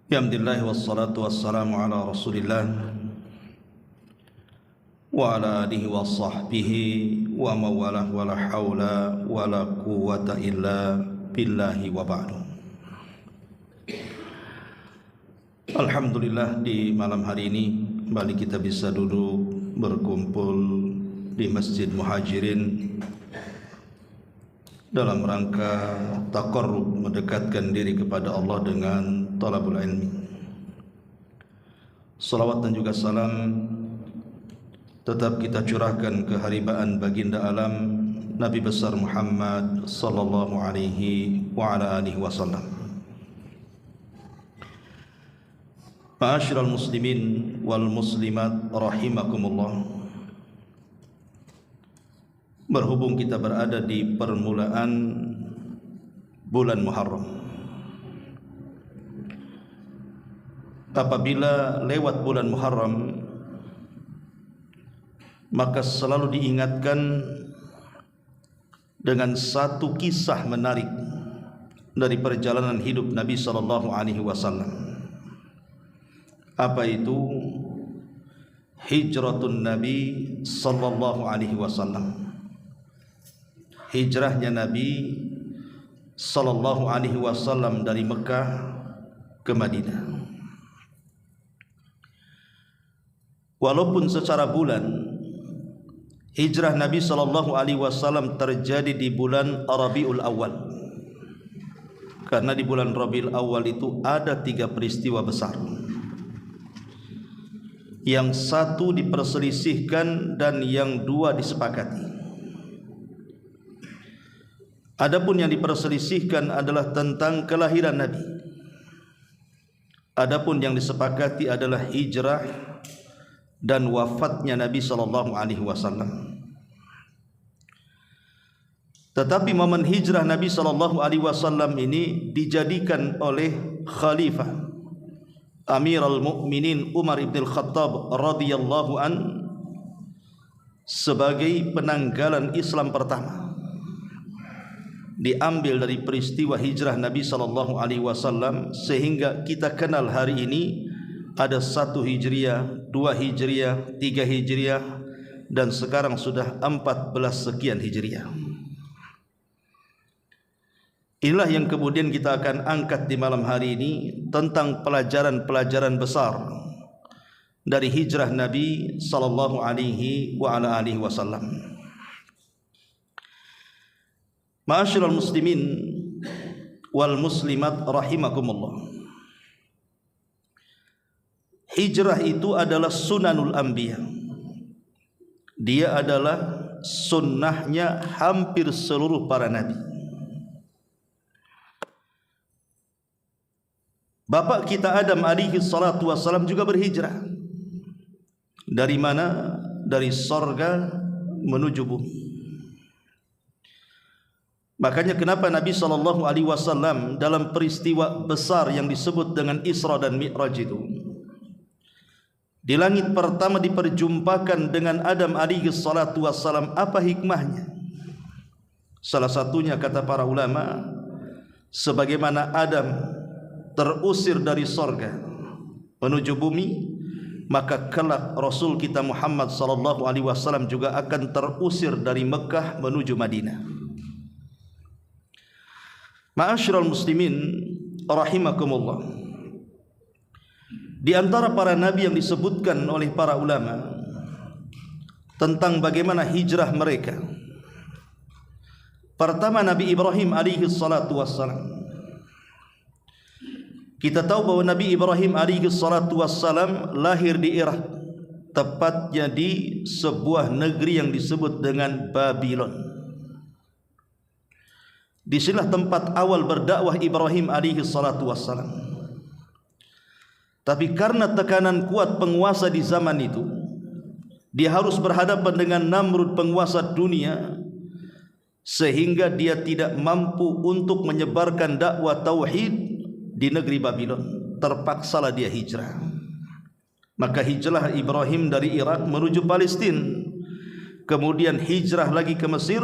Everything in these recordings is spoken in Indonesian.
Alhamdulillah wassalatu wassalamu ala Rasulillah wa ala alihi wa sahbihi wa mawalah wa la hawla wa la quwwata illa billahi wa ba'du. Alhamdulillah, di malam hari ini kembali kita bisa duduk berkumpul di Masjid Muhajirin dalam rangka taqarrub, mendekatkan diri kepada Allah dengan talabul ilmi. Salawat dan juga salam tetap kita curahkan ke haribaan baginda alam Nabi besar Muhammad sallallahu alaihi wa ala alihi wasallam. Ma'asyiral muslimin wal muslimat rahimakumullah. Berhubung kita berada di permulaan bulan Muharram, apabila lewat bulan Muharram, maka selalu diingatkan dengan satu kisah menarik dari perjalanan hidup Nabi sallallahu alaihi wasallam. Apa itu? Hijratun Nabi sallallahu alaihi wasallam. Hijrahnya Nabi sallallahu alaihi wasallam dari Mekah ke Madinah. Walaupun secara bulan hijrah Nabi sallallahu alaihi wasallam terjadi di bulan Rabiul Awal, karena di bulan Rabiul Awal itu ada 3 peristiwa besar. Yang satu diperselisihkan dan yang 2 disepakati. Adapun yang diperselisihkan adalah tentang kelahiran Nabi. Adapun yang disepakati adalah hijrah dan wafatnya Nabi sallallahu alaihi wasallam. Tetapi momen hijrah Nabi sallallahu alaihi wasallam ini dijadikan oleh Khalifah Amirul Mukminin Umar ibn Khattab radhiyallahu an sebagai penanggalan Islam pertama. Diambil dari peristiwa hijrah Nabi sallallahu alaihi wasallam sehingga kita kenal hari ini ada 1 Hijriah, 2 Hijriah, 3 Hijriah, dan sekarang sudah 14 sekian Hijriah. Inilah yang kemudian kita akan angkat di malam hari ini tentang pelajaran-pelajaran besar dari hijrah Nabi sallallahu alaihi wa ala alihi wasallam. Ma'asyiral muslimin wal muslimat rahimakumullah. Hijrah itu adalah sunanul anbiya. Dia adalah sunnahnya hampir seluruh para nabi. Bapak kita Adam alaihi salatu wassalam juga berhijrah. Dari mana? Dari sorga menuju bumi. Makanya kenapa Nabi sallallahu alaihi wasallam dalam peristiwa besar yang disebut dengan Isra dan Mi'raj itu, di langit pertama diperjumpakan dengan Adam alaihi salatu wassalam. Apa hikmahnya? Salah satunya kata para ulama, sebagaimana Adam terusir dari sorga menuju bumi, maka kelak Rasul kita Muhammad sallallahu alaihi wasallam juga akan terusir dari Mekah menuju Madinah. Ma'asyiral muslimin rahimakumullah. Di antara para nabi yang disebutkan oleh para ulama tentang bagaimana hijrah mereka, pertama Nabi Ibrahim alaihi salatu wassalam. Kita tahu bahwa Nabi Ibrahim alaihi salatu wassalam lahir di Irak, tepatnya di sebuah negeri yang disebut dengan Babylon. Disinilah tempat awal berdakwah Ibrahim alaihi salatu wassalam. Tapi karena tekanan kuat penguasa di zaman itu, dia harus berhadapan dengan Namrud, penguasa dunia, sehingga dia tidak mampu untuk menyebarkan dakwah tauhid di negeri Babylon. Terpaksalah dia hijrah. Maka hijrah Ibrahim dari Irak menuju Palestina, kemudian hijrah lagi ke Mesir,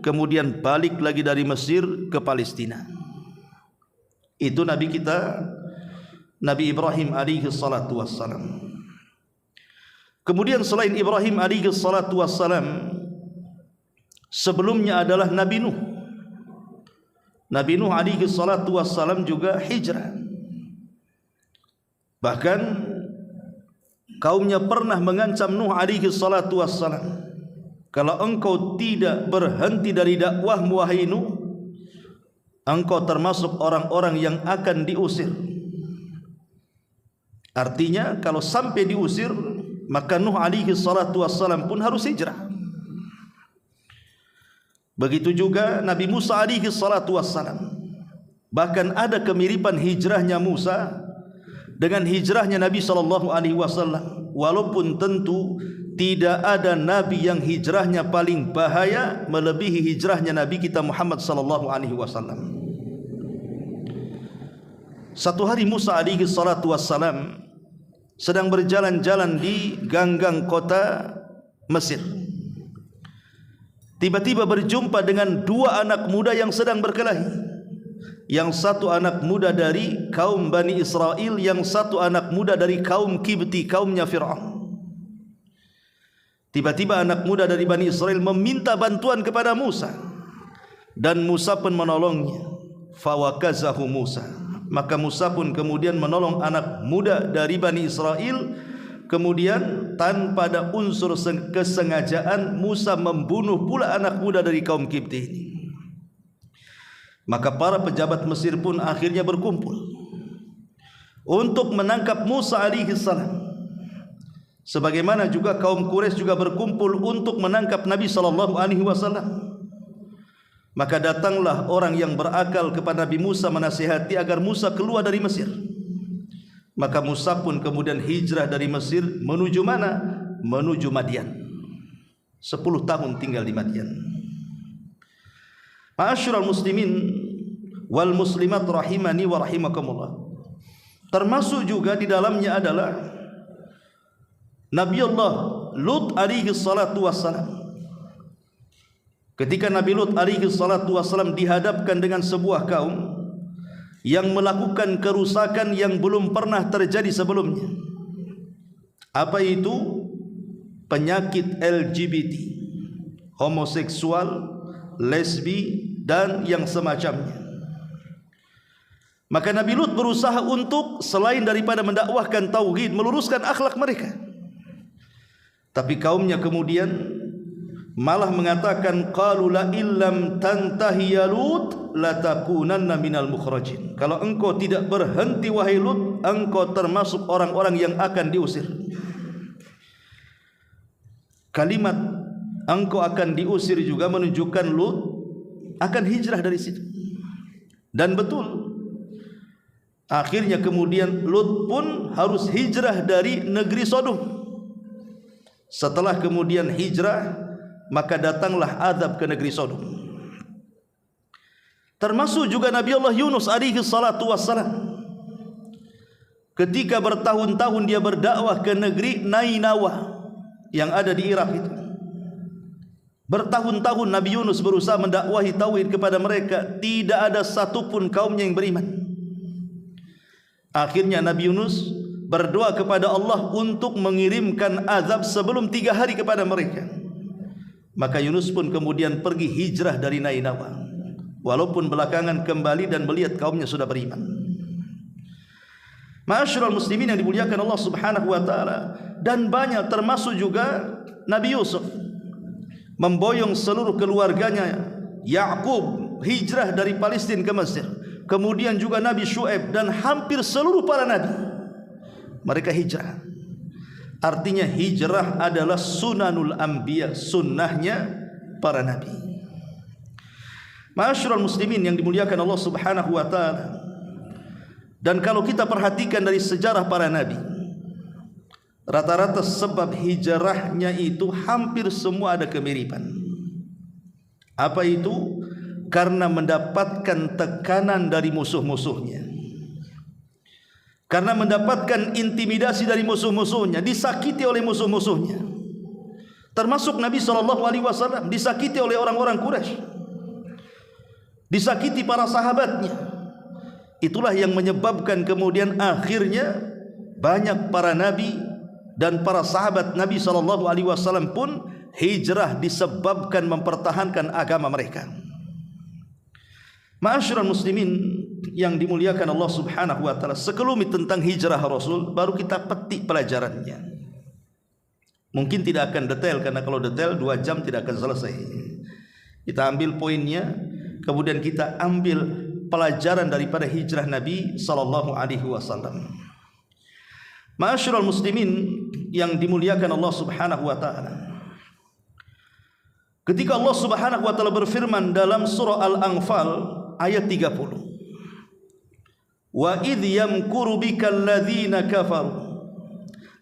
kemudian balik lagi dari Mesir ke Palestina. Itu Nabi kita Nabi Ibrahim alaihi salatu wassalam. Kemudian selain Ibrahim alaihi salatu wassalam, sebelumnya adalah Nabi Nuh. Nabi Nuh alaihi salatu wassalam juga hijrah. Bahkan kaumnya pernah mengancam Nuh alaihi salatu wassalam, kalau engkau tidak berhenti dari dakwahmu wahai Nuh, engkau termasuk orang-orang yang akan diusir. Artinya kalau sampai diusir, maka Nuh alaihi salatu wassalam pun harus hijrah. Begitu juga Nabi Musa alaihi salatu wassalam. Bahkan ada kemiripan hijrahnya Musa dengan hijrahnya Nabi sallallahu alaihi wasallam, walaupun tentu tidak ada nabi yang hijrahnya paling bahaya melebihi hijrahnya Nabi kita Muhammad sallallahu alaihi wasallam. Satu hari Musa alaihi salatu wassalam sedang berjalan-jalan di ganggang kota Mesir. Tiba-tiba berjumpa dengan dua anak muda yang sedang berkelahi. Yang satu anak muda dari kaum Bani Israel, yang satu anak muda dari kaum Kibti, kaumnya Fir'aun. Tiba-tiba anak muda dari Bani Israel meminta bantuan kepada Musa, dan Musa pun menolongnya. Fawakazahu Musa, maka Musa pun kemudian menolong anak muda dari Bani Israel. Kemudian tanpa ada unsur kesengajaan, Musa membunuh pula anak muda dari kaum Kibti ini. Maka para pejabat Mesir pun akhirnya berkumpul untuk menangkap Musa alaihi salam. Sebagaimana juga kaum Quraisy juga berkumpul untuk menangkap Nabi sallallahu alaihi wasallam. Maka datanglah orang yang berakal kepada Nabi Musa menasihati agar Musa keluar dari Mesir. Maka Musa pun kemudian hijrah dari Mesir menuju mana? Menuju Madian. 10 tahun tinggal di Madian. Ma'asyiral muslimin wal muslimat rahimani wa rahimakumullah. Termasuk juga di dalamnya adalah Nabi Allah Lut alaihi salatu wassalam. Ketika Nabi Lut alaihi salatu wassalam dihadapkan dengan sebuah kaum yang melakukan kerusakan yang belum pernah terjadi sebelumnya. Apa itu? Penyakit LGBT, homoseksual, lesbi, dan yang semacamnya. Maka Nabi Lut berusaha untuk selain daripada mendakwahkan tauhid, meluruskan akhlak mereka. Tapi kaumnya kemudian malah mengatakan, qalu la illam tantahi ya Lut latakunanna minal mukhrajin. Kalau engkau tidak berhenti wahai Lut, engkau termasuk orang-orang yang akan diusir. Kalimat engkau akan diusir juga menunjukkan Lut akan hijrah dari situ. Dan betul, akhirnya kemudian Lut pun harus hijrah dari negeri Sodom. Setelah kemudian hijrah, maka datanglah azab ke negeri Sodom. Termasuk juga Nabi Allah Yunus alaihi salatu wassalam. Ketika bertahun-tahun dia berdakwah ke negeri Nainawa yang ada di Irak itu. Bertahun-tahun Nabi Yunus berusaha mendakwahi tauhid kepada mereka, tidak ada satupun kaumnya yang beriman. Akhirnya Nabi Yunus berdoa kepada Allah untuk mengirimkan azab sebelum 3 hari kepada mereka. Maka Yunus pun kemudian pergi hijrah dari Nainawa, walaupun belakangan kembali dan melihat kaumnya sudah beriman. Ma'asyiral muslimin yang dimuliakan Allah Subhanahu wa taala, dan banyak termasuk juga Nabi Yusuf memboyong seluruh keluarganya Yakub hijrah dari Palestina ke Mesir. Kemudian juga Nabi Syuaib dan hampir seluruh para nabi mereka hijrah. Artinya hijrah adalah sunanul anbiya, sunnahnya para nabi. Ma'asyiral muslimin yang dimuliakan Allah Subhanahu wa taala. Dan kalau kita perhatikan dari sejarah para nabi, rata-rata sebab hijrahnya itu hampir semua ada kemiripan. Apa itu? Karena mendapatkan tekanan dari musuh-musuhnya, karena mendapatkan intimidasi dari musuh-musuhnya, disakiti oleh musuh-musuhnya. Termasuk Nabi SAW disakiti oleh orang-orang Quraisy, disakiti para sahabatnya. Itulah yang menyebabkan kemudian akhirnya banyak para nabi dan para sahabat Nabi SAW pun hijrah disebabkan mempertahankan agama mereka. Ma'asyiral muslimin yang dimuliakan Allah Subhanahu wa taala, sekelumit tentang hijrah Rasul baru kita petik pelajarannya. Mungkin tidak akan detail, karena kalau detail 2 jam tidak akan selesai. Kita ambil poinnya, kemudian kita ambil pelajaran daripada hijrah Nabi sallallahu alaihi wasallam. Ma'asyiral muslimin yang dimuliakan Allah Subhanahu wa taala, ketika Allah Subhanahu wa taala berfirman dalam surah Al-Anfal ayat 30, wa idh yamkuru bikal ladzina kafaru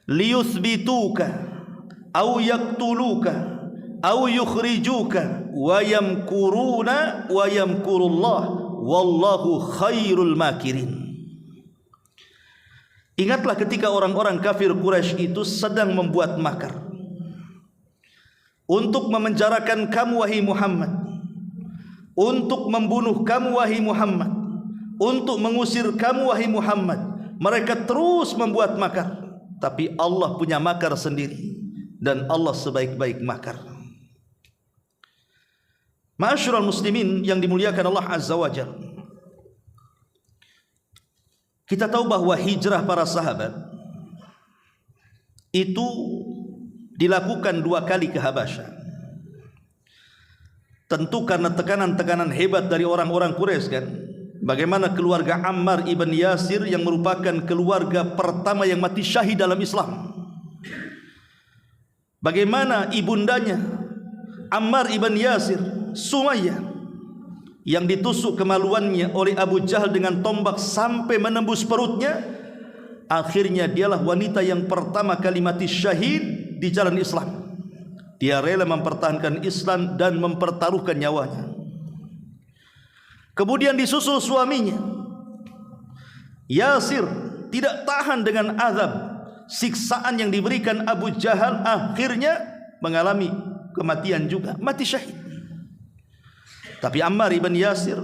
liyuthbituka aw yaqtuluka aw yukhrijuka wa yamkuruna wa yamkurullah wallahu khairul makirin. Ingatlah ketika orang-orang kafir Quraisy itu sedang membuat makar untuk memenjarakan kamu wahai Muhammad, untuk membunuh kamu wahai Muhammad, untuk mengusir kamu wahai Muhammad. Mereka terus membuat makar, tapi Allah punya makar sendiri, dan Allah sebaik-baik makar. Ma'asyiral muslimin yang dimuliakan Allah Azza wa Jalla, kita tahu bahwa hijrah para sahabat itu dilakukan 2 kali ke Habasyah. Tentu karena tekanan-tekanan hebat dari orang-orang Quraisy kan. Bagaimana keluarga Ammar ibn Yasir yang merupakan keluarga pertama yang mati syahid dalam Islam. Bagaimana ibundanya Ammar ibn Yasir, Sumayyah, yang ditusuk kemaluannya oleh Abu Jahal dengan tombak sampai menembus perutnya. Akhirnya dialah wanita yang pertama kali mati syahid di jalan Islam. Dia rela mempertahankan Islam dan mempertaruhkan nyawanya. Kemudian disusul suaminya Yasir, tidak tahan dengan azab siksaan yang diberikan Abu Jahal, akhirnya mengalami kematian juga, mati syahid. Tapi Ammar ibn Yasir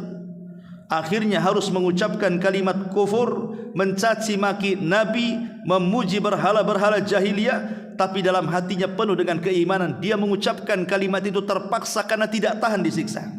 akhirnya harus mengucapkan kalimat kufur, mencaci maki Nabi, memuji berhala-berhala jahiliyah, tapi dalam hatinya penuh dengan keimanan. Dia mengucapkan kalimat itu terpaksa karena tidak tahan disiksa.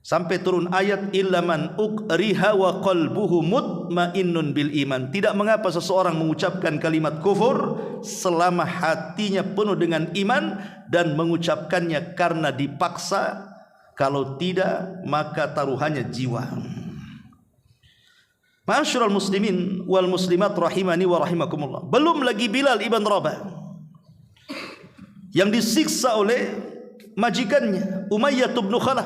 Sampai turun ayat illa man ukriha wa qalbuhu mutmainnun bil iman. Tidak mengapa seseorang mengucapkan kalimat kufur selama hatinya penuh dengan iman dan mengucapkannya karena dipaksa. Kalau tidak, maka taruhannya jiwa. Ma'asyiral muslimin wal muslimat rahimani wa rahimakumullah. Belum lagi Bilal ibn Rabah yang disiksa oleh majikannya Umayyah bin Khalaf,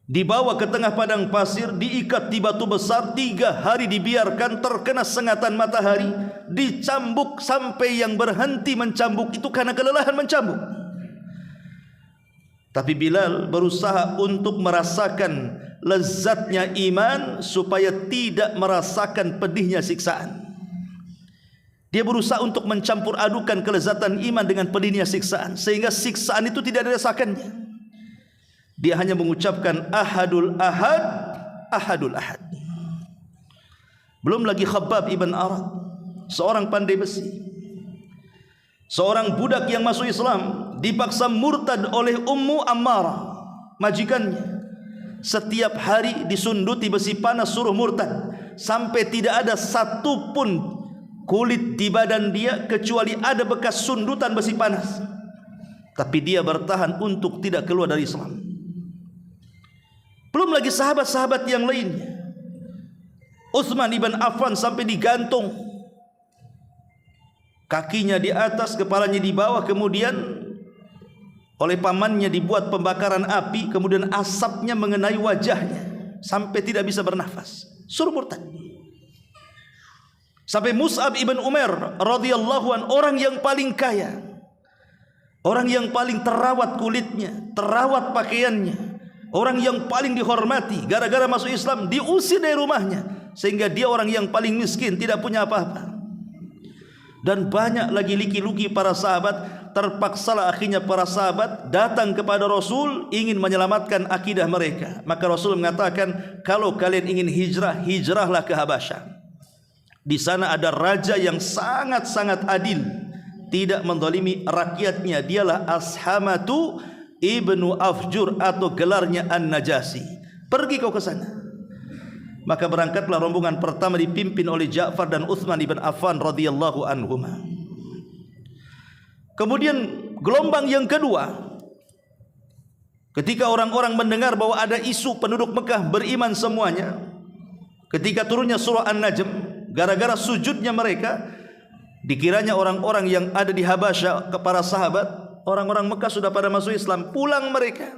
dibawa ke tengah padang pasir, diikat di batu besar, 3 hari dibiarkan terkena sengatan matahari, dicambuk sampai yang berhenti mencambuk itu karena kelelahan mencambuk. Tapi Bilal berusaha untuk merasakan lezatnya iman supaya tidak merasakan pedihnya siksaan. Dia berusaha untuk mencampur adukan kelezatan iman dengan pedihnya siksaan, sehingga siksaan itu tidak dirasakannya. Dia hanya mengucapkan ahadul ahad, ahadul ahad. Belum lagi Khabbab ibn Arad, seorang pandai besi, seorang budak yang masuk Islam, dipaksa murtad oleh Ummu Ammarah, majikannya. Setiap hari disunduti besi panas suruh murtad, sampai tidak ada satupun kulit di badan dia kecuali ada bekas sundutan besi panas. Tapi dia bertahan untuk tidak keluar dari Islam. Belum lagi sahabat-sahabat yang lainnya. Utsman ibn Affan sampai digantung, kakinya di atas, kepalanya di bawah, kemudian oleh pamannya dibuat pembakaran api, kemudian asapnya mengenai wajahnya sampai tidak bisa bernafas, suruh murtad. Sampai Mus'ab ibn Umair radhiyallahu an, orang yang paling kaya, orang yang paling terawat kulitnya, terawat pakaiannya, orang yang paling dihormati, gara-gara masuk Islam diusir dari rumahnya, sehingga dia orang yang paling miskin, tidak punya apa-apa. Dan banyak lagi liki-liki para sahabat terpaksalah akhirnya para sahabat datang kepada Rasul ingin menyelamatkan akidah mereka. Maka Rasul mengatakan, kalau kalian ingin hijrah, hijrahlah ke Habasyah. Di sana ada raja yang sangat-sangat adil, tidak menzalimi rakyatnya. Dialah Ashamatu ibnu Afjur atau gelarnya An-Najasi. Pergi kau ke sana. Maka berangkatlah rombongan pertama dipimpin oleh Ja'far dan Utsman ibn Affan radhiyallahu anhuma. Kemudian gelombang yang kedua, ketika orang-orang mendengar bahwa ada isu penduduk Mekah beriman semuanya, ketika turunnya surah An-Najm, gara-gara sujudnya mereka, dikiranya orang-orang yang ada di Habasyah, para sahabat, orang-orang Mekah sudah pada masuk Islam, pulang mereka.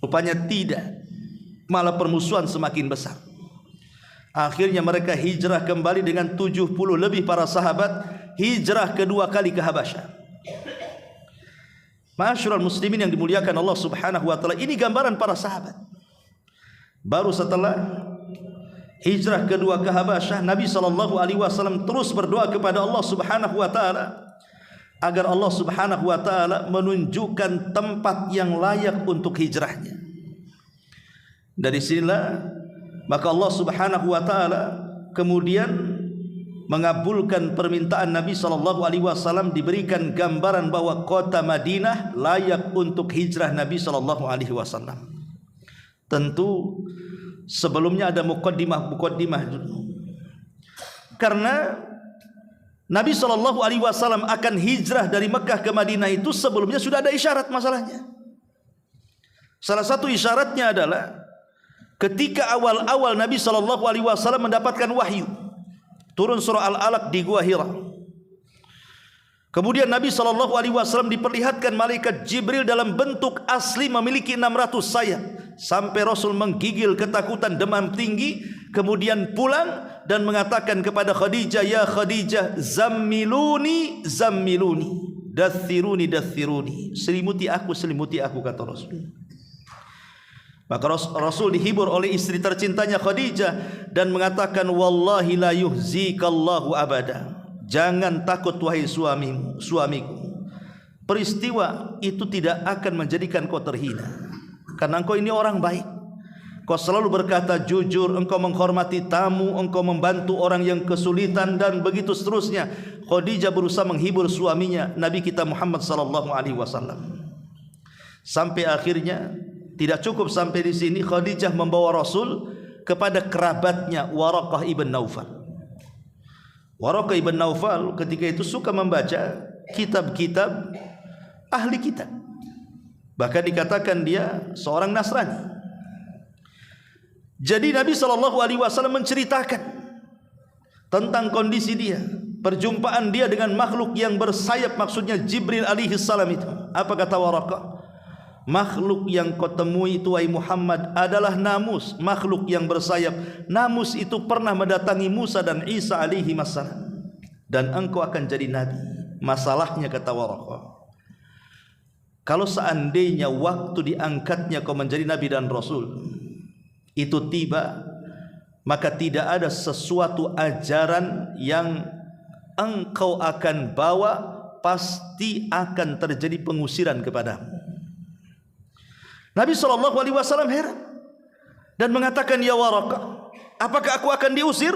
Rupanya tidak, malah permusuhan semakin besar. Akhirnya mereka hijrah kembali dengan 70 lebih para sahabat, hijrah kedua kali ke Habasyah. Ma'asyiral muslimin yang dimuliakan Allah Subhanahu wa taala, ini gambaran para sahabat. Baru setelah hijrah kedua ke Habasyah, Nabi SAW terus berdoa kepada Allah Subhanahu wa taala agar Allah Subhanahu wa taala menunjukkan tempat yang layak untuk hijrahnya. Dari sinilah maka Allah Subhanahu wa taala kemudian mengabulkan permintaan Nabi SAW, diberikan gambaran bahwa kota Madinah layak untuk hijrah Nabi SAW. Tentu sebelumnya ada muqaddimah dulu. Karena Nabi SAW akan hijrah dari Mekah ke Madinah itu sebelumnya sudah ada isyarat masalahnya. Salah satu isyaratnya adalah ketika awal-awal Nabi SAW mendapatkan wahyu, turun surah Al-Alaq di Gua Hira. Kemudian Nabi SAW diperlihatkan malaikat Jibril dalam bentuk asli memiliki 600 sayap. Sampai Rasul menggigil ketakutan, demam tinggi. Kemudian pulang dan mengatakan kepada Khadijah, ya Khadijah, zammiluni, zammiluni, dathiruni, dathiruni, selimuti aku, kata Rasul. Maka Rasul dihibur oleh istri tercintanya Khadijah dan mengatakan, wallahi la yuhzikallahu abada. Jangan takut wahai suamiku. Peristiwa itu tidak akan menjadikan kau terhina, karena engkau ini orang baik. Kau selalu berkata jujur, engkau menghormati tamu, engkau membantu orang yang kesulitan, dan begitu seterusnya. Khadijah berusaha menghibur suaminya Nabi kita Muhammad SAW. Sampai akhirnya tidak cukup sampai di sini, Khadijah membawa Rasul kepada kerabatnya Waraqah ibn Naufal. Waraqah ibn Naufal ketika itu suka membaca kitab-kitab ahli kitab. Bahkan dikatakan dia seorang Nasrani. Jadi Nabi SAW menceritakan tentang kondisi dia, perjumpaan dia dengan makhluk yang bersayap, maksudnya Jibril alaihi salam itu. Apa kata Waraqah? Makhluk yang kau temui itu wahai Muhammad adalah namus, makhluk yang bersayap. Namus itu pernah mendatangi Musa dan Isa alaihi wassalam, dan engkau akan jadi nabi. Masalahnya, kata Waraqah, kalau seandainya waktu diangkatnya kau menjadi nabi dan rasul itu tiba, maka tidak ada sesuatu ajaran yang engkau akan bawa, pasti akan terjadi pengusiran kepadamu. Nabi SAW heran dan mengatakan, ya Waraqah, apakah aku akan diusir?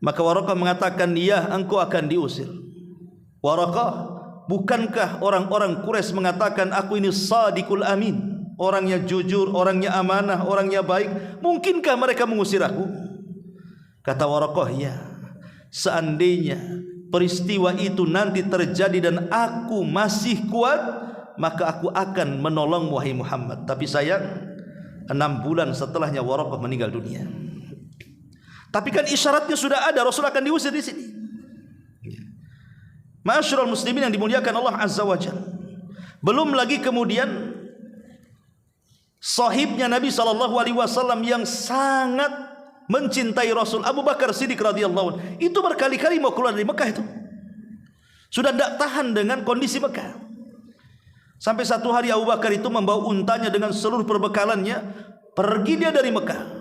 Maka Waraqah mengatakan, ya, engkau akan diusir. Waraqah, bukankah orang-orang Quraisy mengatakan aku ini sadiqul amin, orangnya jujur, orangnya amanah, orangnya baik, mungkinkah mereka mengusir aku? Kata Waraqah, ya, seandainya peristiwa itu nanti terjadi dan aku masih kuat, maka aku akan menolong wahai Muhammad. Tapi sayang, 6 bulan setelahnya Waraqah meninggal dunia. Tapi kan isyaratnya sudah ada, Rasul akan diusir di sini. Ma'asyiral muslimin yang dimuliakan Allah Azza wa Jalla. Belum lagi kemudian sahibnya Nabi SAW yang sangat mencintai Rasul, Abu Bakar Siddiq radhiyallahu anhu, itu berkali-kali mau keluar dari Mekah itu. Sudah tidak tahan dengan kondisi Mekah. Sampai satu hari Abu Bakar itu membawa untanya dengan seluruh perbekalannya, pergi dia dari Mekah.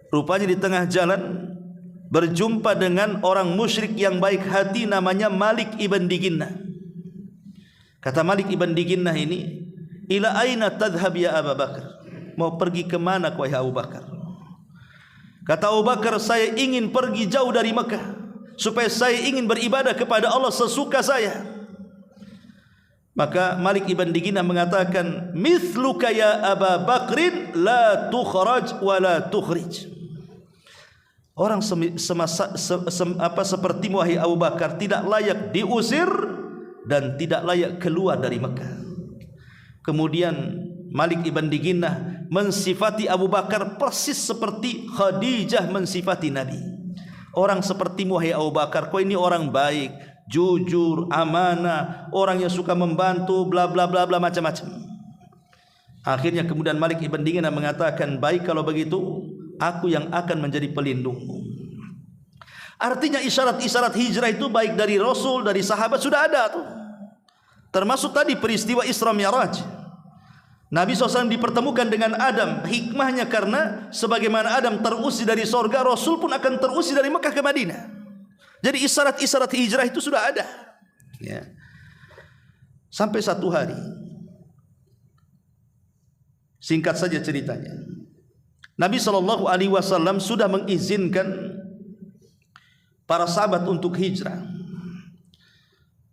Rupanya di tengah jalan berjumpa dengan orang musyrik yang baik hati namanya Malik ibn Diginna. Kata Malik ibn Diginnah ini, ila aina tadhhab ya Abu Bakar? Mau pergi kemana kau Abu Bakar? Kata Abu Bakar, saya ingin pergi jauh dari Mekah, supaya saya ingin beribadah kepada Allah sesuka saya. Maka Malik ibn Diginnah mengatakan, mithluka ya Abu Bakrin la tukhraj wa la tukhrij. Orang seperti wahai Abu Bakar tidak layak diusir dan tidak layak keluar dari Mekah. Kemudian Malik ibn Diginnah mensifati Abu Bakar persis seperti Khadijah mensifati Nabi. Orang seperti wahai Abu Bakar, kau ini orang baik, jujur, amanah, orang yang suka membantu, bla bla bla bla macam-macam. Akhirnya kemudian Malik ibn Diginnah mengatakan, baik kalau begitu, aku yang akan menjadi pelindungmu. Artinya isyarat-isyarat hijrah itu baik dari Rasul, dari sahabat sudah ada tuh. Termasuk tadi peristiwa Isra Mi'raj. Nabi SAW dipertemukan dengan Adam. Hikmahnya karena sebagaimana Adam terusir dari sorga, Rasul pun akan terusir dari Mekah ke Madinah. Jadi isyarat-isyarat hijrah itu sudah ada. Ya. Sampai satu hari, singkat saja ceritanya, Nabi SAW sudah mengizinkan para sahabat untuk hijrah.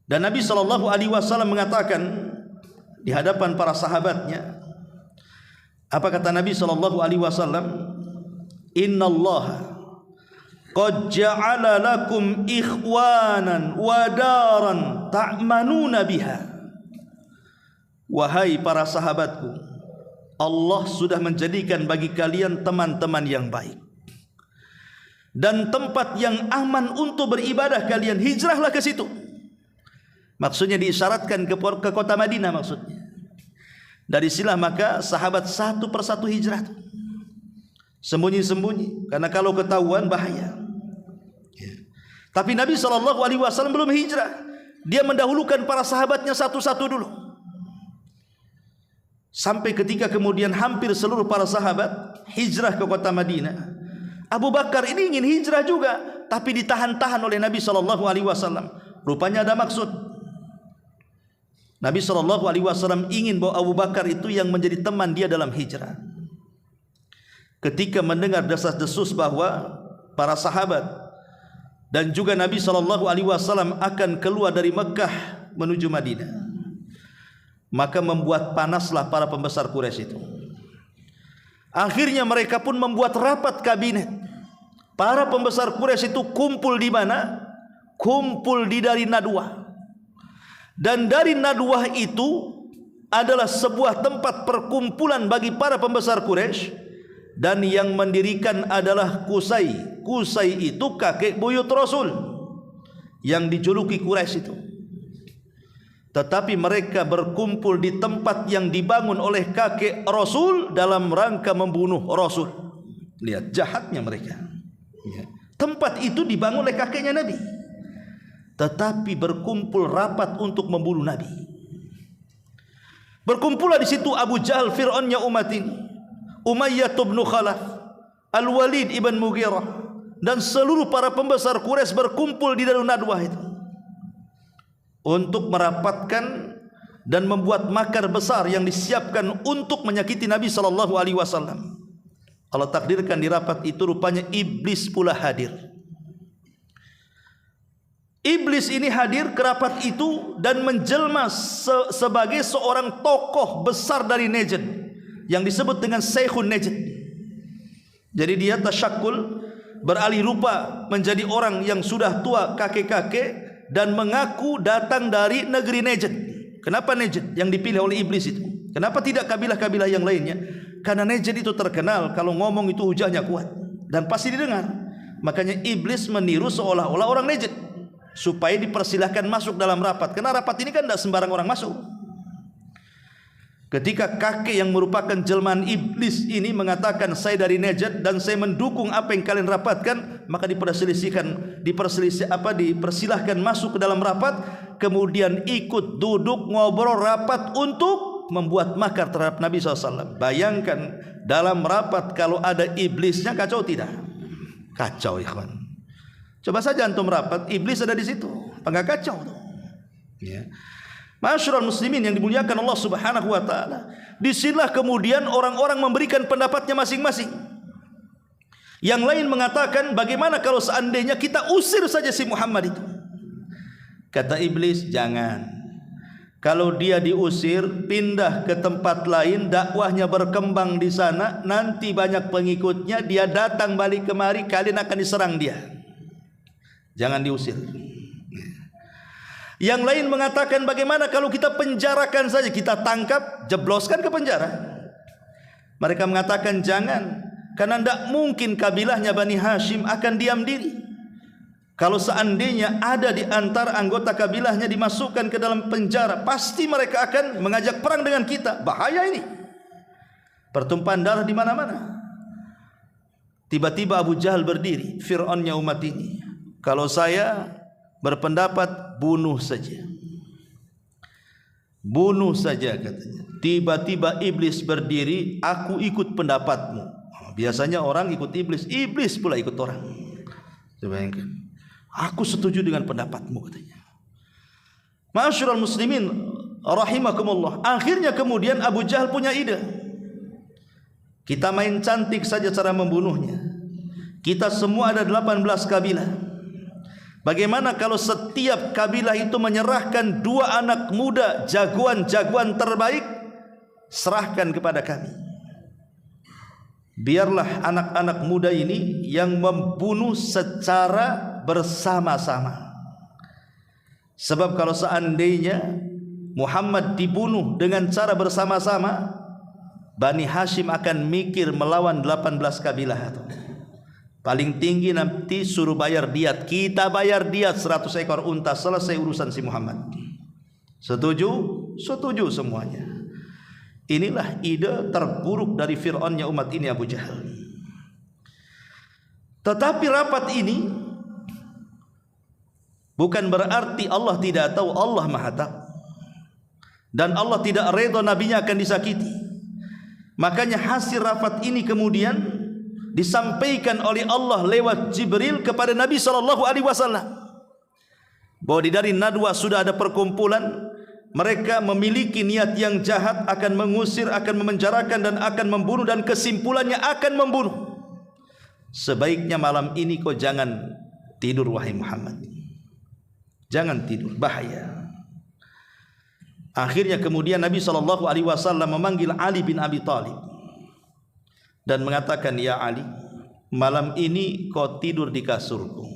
Dan Nabi SAW mengatakan di hadapan para sahabatnya, apa kata Nabi SAW? Inna Allah qad ja'ala lakum ikhwanan wa daran ta'manuna biha. Wahai para sahabatku, Allah sudah menjadikan bagi kalian teman-teman yang baik dan tempat yang aman untuk beribadah kalian. Hijrahlah ke situ. Maksudnya diisyaratkan ke kota Madinah maksudnya. Dari sinilah maka sahabat satu persatu hijrah, sembunyi-sembunyi, karena kalau ketahuan bahaya. Ya. Tapi Nabi SAW belum hijrah. Dia mendahulukan para sahabatnya satu-satu dulu. Sampai ketika kemudian hampir seluruh para sahabat hijrah ke kota Madinah, Abu Bakar ini ingin hijrah juga, tapi ditahan-tahan oleh Nabi SAW. Rupanya ada maksud. Nabi SAW ingin bahwa Abu Bakar itu yang menjadi teman dia dalam hijrah. Ketika mendengar desas-desus bahwa para sahabat dan juga Nabi SAW akan keluar dari Mekah menuju Madinah, maka membuat panaslah para pembesar Quraisy itu. Akhirnya mereka pun membuat rapat kabinet. Para pembesar Quraisy itu kumpul di mana? Kumpul di dari Nadwah. Dan dari Nadwah itu adalah sebuah tempat perkumpulan bagi para pembesar Quraisy, dan yang mendirikan adalah Qusay. Qusay itu kakek buyut Rasul yang dijuluki Quraisy itu. Tetapi mereka berkumpul di tempat yang dibangun oleh kakek Rasul dalam rangka membunuh Rasul. Lihat jahatnya mereka. Tempat itu dibangun oleh kakeknya Nabi, tetapi berkumpul rapat untuk membunuh Nabi. Berkumpullah di situ Abu Jahal, Fir'aunnya umat ini, Umayyah bin Khalaf, Al-Walid ibn Mughirah, dan seluruh para pembesar Quraisy berkumpul di Darun Nadwah itu untuk merapatkan dan membuat makar besar yang disiapkan untuk menyakiti Nabi SAW. Allah takdirkan di rapat itu rupanya iblis pula hadir. Iblis ini hadir ke rapat itu dan menjelma sebagai seorang tokoh besar dari Najd yang disebut dengan Syekhun Najd. Jadi dia tasyakul, beralih rupa menjadi orang yang sudah tua, kakek-kakek, dan mengaku datang dari negeri Najd. Kenapa Najd yang dipilih oleh iblis itu? Kenapa tidak kabilah-kabilah yang lainnya? Karena Najd itu terkenal kalau ngomong itu hujahnya kuat dan pasti didengar. Makanya iblis meniru seolah-olah orang Najd supaya dipersilahkan masuk dalam rapat. Karena rapat ini kan tidak sembarang orang masuk. Ketika kakek yang merupakan jelmaan iblis ini mengatakan saya dari Najd dan saya mendukung apa yang kalian rapatkan, maka dipersilahkan masuk ke dalam rapat, kemudian ikut duduk ngobrol rapat untuk membuat makar terhadap Nabi SAW. Bayangkan dalam rapat kalau ada iblisnya, kacau tidak? Kacau ikhwan. Coba saja antum rapat, iblis ada di situ, apa enggak kacau tuh? Ya. Ma'asyiral muslimin yang dimuliakan Allah Subhanahu wa taala, disinilah kemudian orang-orang memberikan pendapatnya masing-masing. Yang lain mengatakan, bagaimana kalau seandainya kita usir saja si Muhammad itu? Kata iblis, jangan. Kalau dia diusir, pindah ke tempat lain, dakwahnya berkembang di sana, nanti banyak pengikutnya, dia datang balik kemari, kalian akan diserang dia. Jangan diusir. Yang lain mengatakan, bagaimana kalau kita penjarakan saja, kita tangkap, jebloskan ke penjara? Mereka mengatakan jangan, karena tidak mungkin kabilahnya Bani Hashim akan diam diri. Kalau seandainya ada di antara anggota kabilahnya dimasukkan ke dalam penjara, pasti mereka akan mengajak perang dengan kita. Bahaya ini, pertumpahan darah di mana-mana. Tiba-tiba Abu Jahal berdiri, Fir'aunnya umat ini. Kalau saya berpendapat, bunuh saja. Bunuh saja katanya. Tiba-tiba iblis berdiri, aku ikut pendapatmu. Biasanya orang ikut iblis, iblis pula ikut orang. Coba bayangkan. Aku setuju dengan pendapatmu katanya. Ma'asyiral muslimin rahimakumullah. Akhirnya kemudian Abu Jahal punya ide. Kita main cantik saja cara membunuhnya. Kita semua ada 18 kabilah. Bagaimana kalau setiap kabilah itu menyerahkan 2 anak muda, jagoan-jagoan terbaik, serahkan kepada kami. Biarlah anak-anak muda ini yang membunuh secara bersama-sama. Sebab kalau seandainya Muhammad dibunuh dengan cara bersama-sama, Bani Hashim akan mikir melawan 18 kabilah itu. Paling tinggi nanti suruh bayar diat. Kita bayar diat 100 ekor unta, selesai urusan si Muhammad. Setuju? Setuju semuanya. Inilah ide terburuk dari Fir'aunnya umat ini, Abu Jahal. Tetapi rapat ini bukan berarti Allah tidak tahu, Allah Maha tahu. Dan Allah tidak redha nabinya akan disakiti. Makanya hasil rapat ini kemudian disampaikan oleh Allah lewat Jibril kepada Nabi SAW, bahwa di dari Nadwa sudah ada perkumpulan. Mereka memiliki niat yang jahat, akan mengusir, akan memenjarakan, dan akan membunuh, dan kesimpulannya akan membunuh. Sebaiknya malam ini kau jangan tidur wahai Muhammad. Jangan tidur, bahaya. Akhirnya kemudian Nabi SAW memanggil Ali bin Abi Thalib dan mengatakan, ya Ali, malam ini kau tidur di kasurku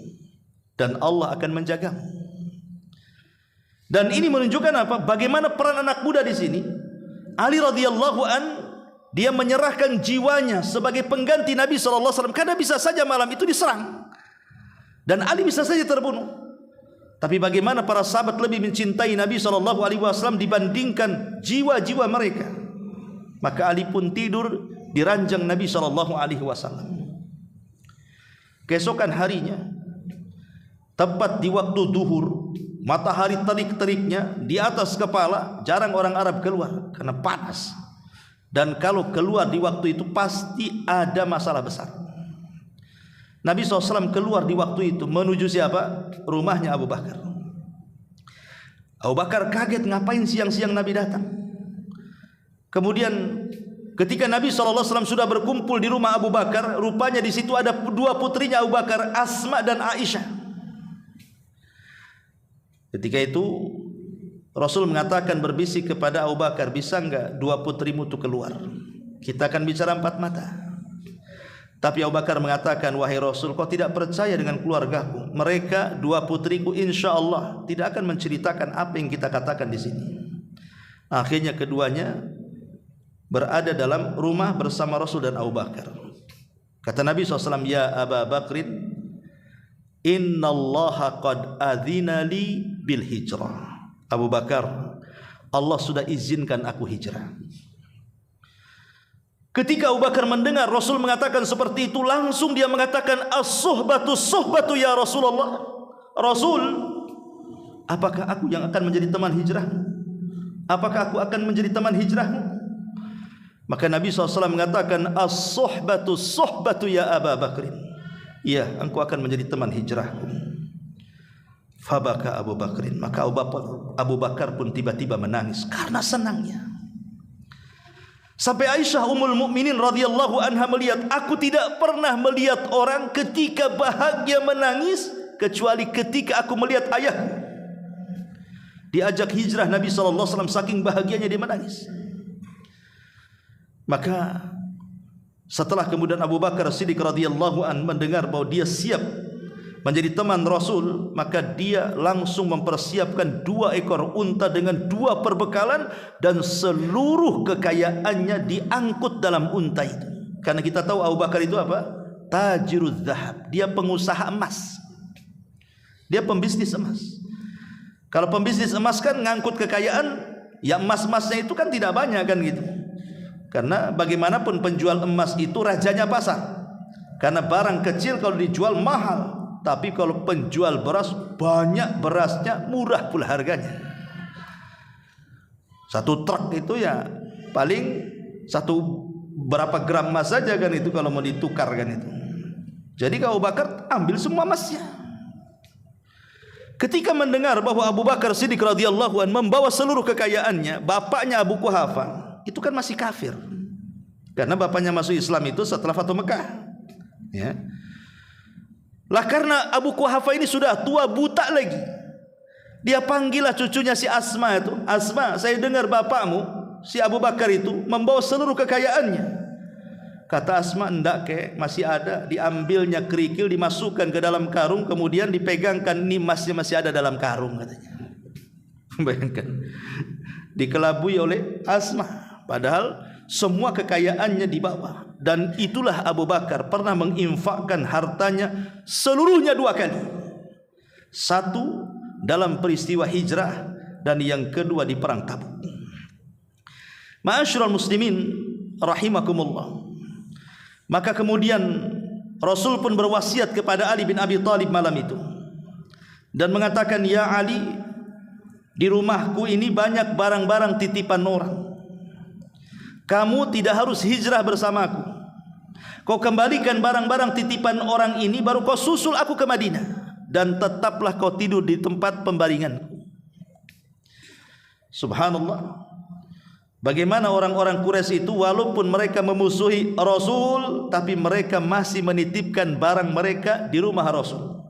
dan Allah akan menjagamu. Dan ini menunjukkan apa? Bagaimana peran anak muda di sini. Ali radhiyallahu an, dia menyerahkan jiwanya sebagai pengganti Nabi SAW, karena bisa saja malam itu diserang dan Ali bisa saja terbunuh. Tapi bagaimana para sahabat lebih mencintai Nabi SAW dibandingkan jiwa-jiwa mereka. Maka Ali pun tidur di ranjang Nabi SAW. Keesokan harinya, tepat di waktu duhur, matahari terik-teriknya di atas kepala, jarang orang Arab keluar karena panas. Dan kalau keluar di waktu itu pasti ada masalah besar. Nabi SAW keluar di waktu itu menuju siapa? Rumahnya Abu Bakar. Abu Bakar kaget, ngapain siang-siang Nabi datang? Kemudian ketika Nabi SAW sudah berkumpul di rumah Abu Bakar, rupanya di situ ada 2 putrinya Abu Bakar, Asma dan Aisyah. Ketika itu Rasul mengatakan, berbisik kepada Abu Bakar, bisa enggak 2 putrimu itu keluar? Kita akan bicara 4 mata. Tapi Abu Bakar mengatakan, wahai Rasul, kau tidak percaya dengan keluargaku. Mereka 2 putriku insya Allah tidak akan menceritakan apa yang kita katakan di sini. Akhirnya keduanya berada dalam rumah bersama Rasul dan Abu Bakar. Kata Nabi SAW, ya Abu Bakrin, innallaha qad adzina li bil hijrah. Abu Bakar, Allah sudah izinkan aku hijrah. Ketika Abu Bakar mendengar Rasul mengatakan seperti itu, langsung dia mengatakan, as-suhbatu suhbatu ya Rasulullah. Rasul, apakah aku yang akan menjadi teman hijrahmu? Apakah aku akan menjadi teman hijrahmu? Maka Nabi SAW mengatakan, as-suhbatu suhbatu ya Abu Bakrin. Iya, engkau akan menjadi teman hijrahku. Fabaka Abu Bakrin, maka Abu Bakar pun tiba-tiba menangis karena senangnya. Sampai Aisyah Ummul Mukminin radhiyallahu anha melihat, aku tidak pernah melihat orang ketika bahagia menangis kecuali ketika aku melihat ayahku diajak hijrah Nabi SAW, saking bahagianya dia menangis. Maka setelah kemudian Abu Bakar Siddiq radhiyallahu anhu mendengar bahwa dia siap menjadi teman Rasul, maka dia langsung mempersiapkan 2 ekor unta dengan 2 perbekalan dan seluruh kekayaannya diangkut dalam unta itu. Karena kita tahu Abu Bakar itu apa? Tajiruz zahab, dia pengusaha emas, dia pembisnis emas. Kalau pembisnis emas kan ngangkut kekayaan, ya emas-emasnya itu kan tidak banyak kan gitu. Karena bagaimanapun penjual emas itu rajanya pasar. Karena barang kecil kalau dijual mahal, tapi kalau penjual beras banyak berasnya, murah pula harganya. 1 truk itu ya paling berapa gram emas saja kan itu kalau mau ditukar kan itu. Jadi Abu Bakar ambil semua emasnya. Ketika mendengar bahwa Abu Bakar Siddiq radhiyallahu anhu membawa seluruh kekayaannya, bapaknya Abu Quhafah itu kan masih kafir. Karena bapaknya masuk Islam itu setelah Fathu Mekah. Ya. Lah karena Abu Quhafah ini sudah tua buta lagi, dia panggillah cucunya si Asma itu. Asma, saya dengar bapakmu si Abu Bakar itu membawa seluruh kekayaannya. Kata Asma, enggak kek, masih ada. Diambilnya kerikil, dimasukkan ke dalam karung, kemudian dipegangkan, ini emasnya masih ada dalam karung katanya. Bayangkan, dikelabui oleh Asma, padahal semua kekayaannya dibawa. Dan itulah Abu Bakar pernah menginfakkan hartanya seluruhnya 2 kali. 1 dalam peristiwa hijrah, dan yang kedua di perang Tabuk. Ma'asyiral muslimin rahimakumullah. Maka kemudian Rasul pun berwasiat kepada Ali bin Abi Thalib malam itu dan mengatakan, ya Ali, di rumahku ini banyak barang-barang titipan orang. Kamu tidak harus hijrah bersamaku. Kau kembalikan barang-barang titipan orang ini, baru kau susul aku ke Madinah, dan tetaplah kau tidur di tempat pembaringanku. Subhanallah. Bagaimana orang-orang Quraisy itu walaupun mereka memusuhi Rasul, tapi mereka masih menitipkan barang mereka di rumah Rasul.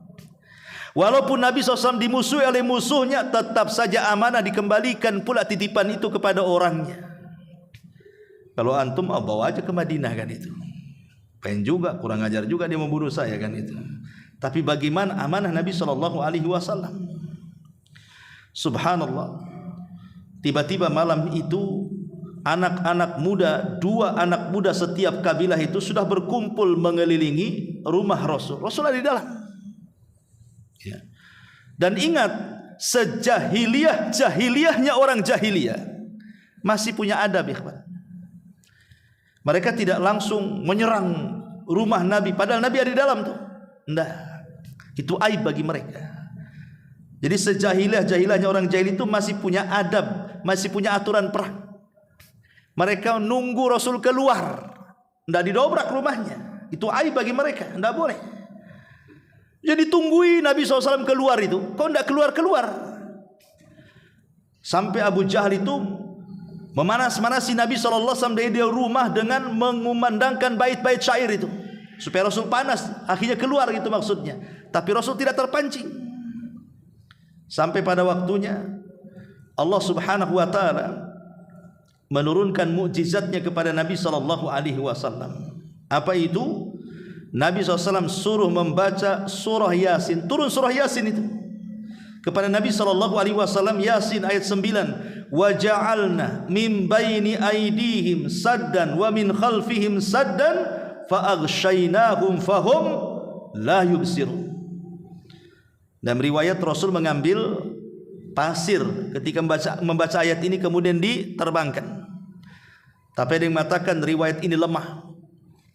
Walaupun Nabi SAW dimusuhi oleh musuhnya, tetap saja amanah dikembalikan pula titipan itu kepada orangnya. Kalau antum bawa aja ke Madinah kan itu. Pengen juga, kurang ajar juga dia membunuh saya kan itu. Tapi bagaimana amanah Nabi SAW? Subhanallah. Tiba-tiba malam itu anak-anak muda, 2 anak muda setiap kabilah itu sudah berkumpul mengelilingi rumah Rasul. Rasul ada di dalam. Ya. Dan ingat, sejahiliyahnya orang jahiliyah masih punya adab, ikhwan. Mereka tidak langsung menyerang rumah Nabi, padahal Nabi ada di dalam tuh. Enggak. Itu aib bagi mereka. Jadi sejahiliyahnya orang jahil itu masih punya adab, masih punya aturan perang. Mereka nunggu Rasul keluar, enggak didobrak rumahnya. Itu aib bagi mereka, enggak boleh. Jadi tungguin Nabi SAW keluar itu, kok enggak keluar-keluar. Sampai Abu Jahal itu memanas-manasi Nabi SAW dari rumah dengan mengumandangkan bait-bait syair itu, supaya Rasul panas, akhirnya keluar gitu maksudnya. Tapi Rasul tidak terpancing. Sampai pada waktunya Allah Subhanahu wa taala menurunkan mukjizatnya kepada Nabi SAW. Apa itu? Nabi SAW suruh membaca surah Yasin. Turun surah Yasin itu kepada Nabi SAW. Yasin ayat 9. Wa ja'alna min baini aydihim saddan wa min khalfihim saddan fa aghshaynahum fahum la yubsirun. Dan riwayat Rasul mengambil pasir ketika membaca ayat ini kemudian diterbangkan. Tapi ada yang mengatakan riwayat ini lemah.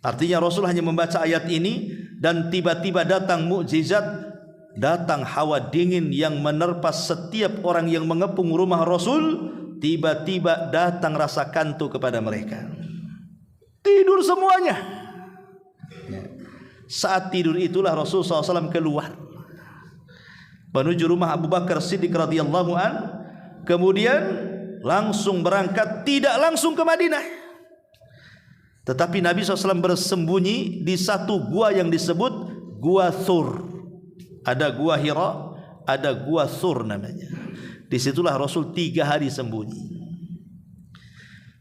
Artinya Rasul hanya membaca ayat ini dan tiba-tiba datang mukjizat, datang hawa dingin yang menerpa setiap orang yang mengepung rumah Rasul. Tiba-tiba datang rasa kantuk kepada mereka. Tidur semuanya. Saat tidur itulah Rasul SAW keluar. menuju rumah Abu Bakar Siddiq radhiyallahu an, kemudian langsung berangkat, tidak langsung ke Madinah, tetapi Nabi SAW bersembunyi di satu gua yang disebut Gua Thur. Ada gua Hira, ada gua Thur namanya. Disitulah Rasul 3 hari sembunyi.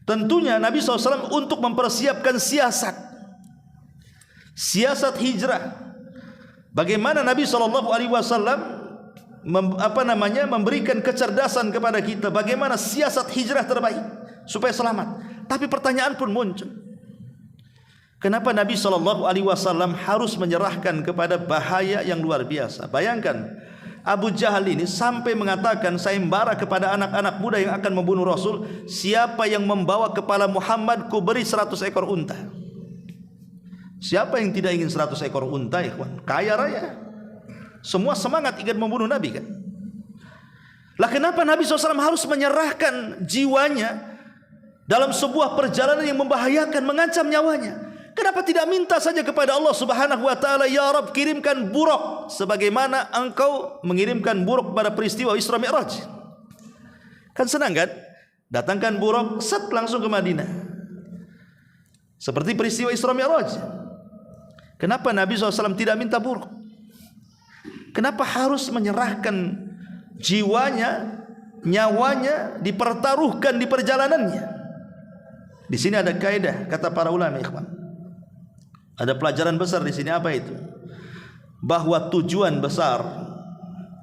Tentunya Nabi SAW untuk mempersiapkan siasat hijrah. Bagaimana Nabi SAW memberikan kecerdasan kepada kita, bagaimana siasat hijrah terbaik supaya selamat. Tapi pertanyaan pun muncul, kenapa Nabi SAW harus menyerahkan kepada bahaya yang luar biasa? Bayangkan, Abu Jahal ini sampai mengatakan sayembara kepada anak-anak muda yang akan membunuh Rasul, siapa yang membawa kepala Muhammad ku beri 100 ekor unta. Siapa yang tidak ingin 100 ekor unta, ikhwan? Kaya raya, semua semangat ingin membunuh Nabi kan? Lah kenapa Nabi SAW harus menyerahkan jiwanya dalam sebuah perjalanan yang membahayakan, mengancam nyawanya? Kenapa tidak minta saja kepada Allah Subhanahu wa taala, ya Rabb, kirimkan buruk sebagaimana engkau mengirimkan buruk pada peristiwa Isra Mi'raj? Kan senang kan? Datangkan buruk, set langsung ke Madinah. Seperti peristiwa Isra Mi'raj. Kenapa Nabi SAW tidak minta buruk? Kenapa harus menyerahkan jiwanya, nyawanya, dipertaruhkan di perjalanannya? Di sini ada kaidah kata para ulama, ikhwan. Ada pelajaran besar di sini. Apa itu? Bahwa tujuan besar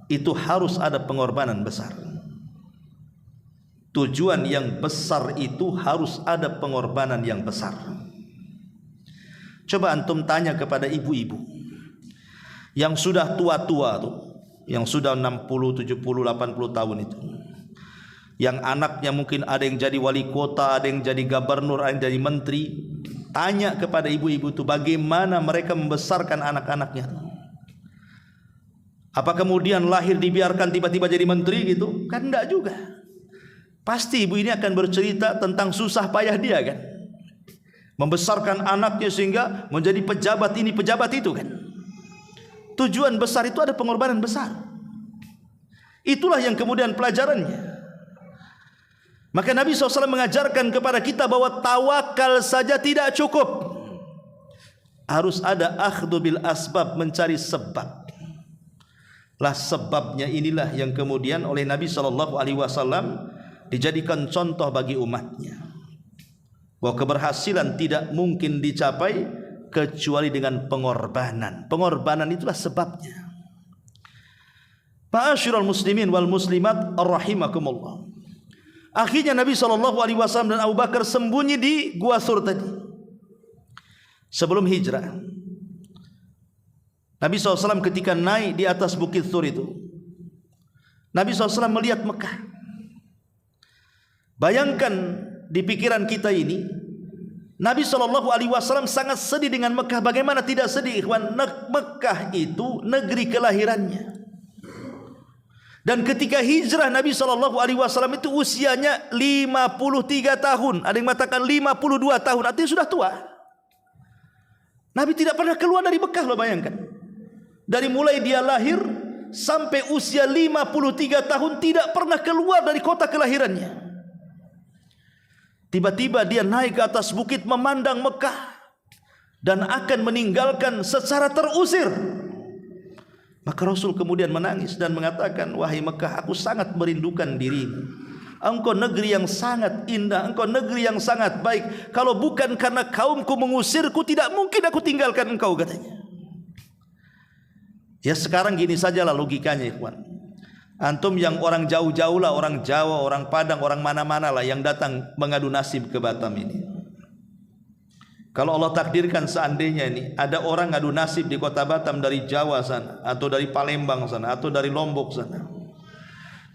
itu harus ada pengorbanan besar. Tujuan yang besar itu harus ada pengorbanan yang besar. Coba antum tanya kepada ibu-ibu yang sudah tua-tua tuh, yang sudah 60, 70, 80 tahun itu, yang anaknya mungkin ada yang jadi wali kota, ada yang jadi gubernur, ada yang jadi menteri. Tanya kepada ibu-ibu itu bagaimana mereka membesarkan anak-anaknya. Apa kemudian lahir dibiarkan tiba-tiba jadi menteri gitu? Kan enggak juga. Pasti ibu ini akan bercerita tentang susah payah dia kan, membesarkan anaknya sehingga menjadi pejabat ini pejabat itu kan. Tujuan besar itu ada pengorbanan besar. Itulah yang kemudian pelajarannya. Maka Nabi SAW mengajarkan kepada kita bahwa tawakal saja tidak cukup. Harus ada akhdhu bil asbab, mencari sebab. Lah sebabnya inilah yang kemudian oleh Nabi SAW dijadikan contoh bagi umatnya. Bahwa keberhasilan tidak mungkin dicapai kecuali dengan pengorbanan. Pengorbanan itulah sebabnya. Ma'asyiral muslimin wal muslimat rahimakumullah. Akhirnya Nabi SAW dan Abu Bakar sembunyi di Gua Thur tadi. Sebelum hijrah, Nabi SAW ketika naik di atas bukit Thur itu, Nabi SAW melihat Mekah. Bayangkan di pikiran kita ini, Nabi SAW sangat sedih dengan Mekah. Bagaimana tidak sedih, ikhwan? Mekah itu negeri kelahirannya. Dan ketika hijrah Nabi SAW itu usianya 53 tahun. Ada yang mengatakan 52 tahun, artinya sudah tua. Nabi tidak pernah keluar dari Mekah, loh, bayangkan. Dari mulai dia lahir sampai usia 53 tahun tidak pernah keluar dari kota kelahirannya. Tiba-tiba dia naik ke atas bukit memandang Mekah dan akan meninggalkan secara terusir. Maka Rasul kemudian menangis dan mengatakan, wahai Mekah, aku sangat merindukan dirimu. Engkau negeri yang sangat indah, engkau negeri yang sangat baik. Kalau bukan karena kaumku mengusirku, tidak mungkin aku tinggalkan engkau, katanya. Ya sekarang gini sajalah logikanya, ikhwan. Antum yang orang jauh-jauh lah, orang Jawa, orang Padang, orang mana-mana lah yang datang mengadu nasib ke Batam ini. Kalau Allah takdirkan seandainya ini ada orang ngadu nasib di kota Batam dari Jawa sana, atau dari Palembang sana, atau dari Lombok sana,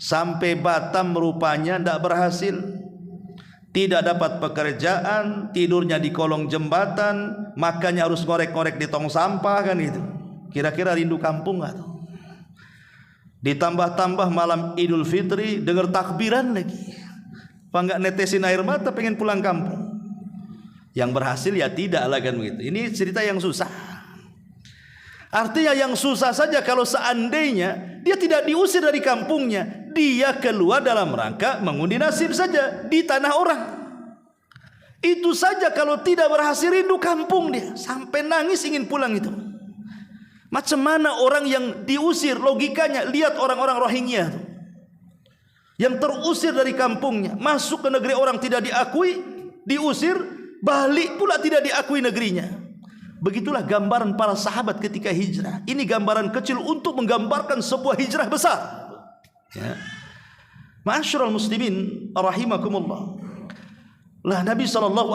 sampai Batam rupanya tidak berhasil, tidak dapat pekerjaan, tidurnya di kolong jembatan, makannya harus ngorek-ngorek di tong sampah, kan itu. Kira-kira rindu kampung nggak tuh? Ditambah-tambah malam Idul Fitri dengar takbiran lagi, apa nggak netesin air mata pengen pulang kampung. Yang berhasil ya tidak lah, kan begitu. Ini cerita yang susah. Artinya yang susah saja kalau seandainya Dia tidak diusir dari kampungnya, dia keluar dalam rangka mengundi nasib saja di tanah orang. Itu saja, kalau tidak berhasil rindu kampung dia, sampai nangis ingin pulang itu. Macam mana orang yang diusir, logikanya lihat orang-orang Rohingya itu, yang terusir dari kampungnya, masuk ke negeri orang tidak diakui, diusir, balik pula tidak diakui negerinya. Begitulah gambaran para sahabat ketika hijrah. Ini gambaran kecil untuk menggambarkan sebuah hijrah besar. Ya. Ma'asyiral muslimin rahimakumullah. Lah Nabi SAW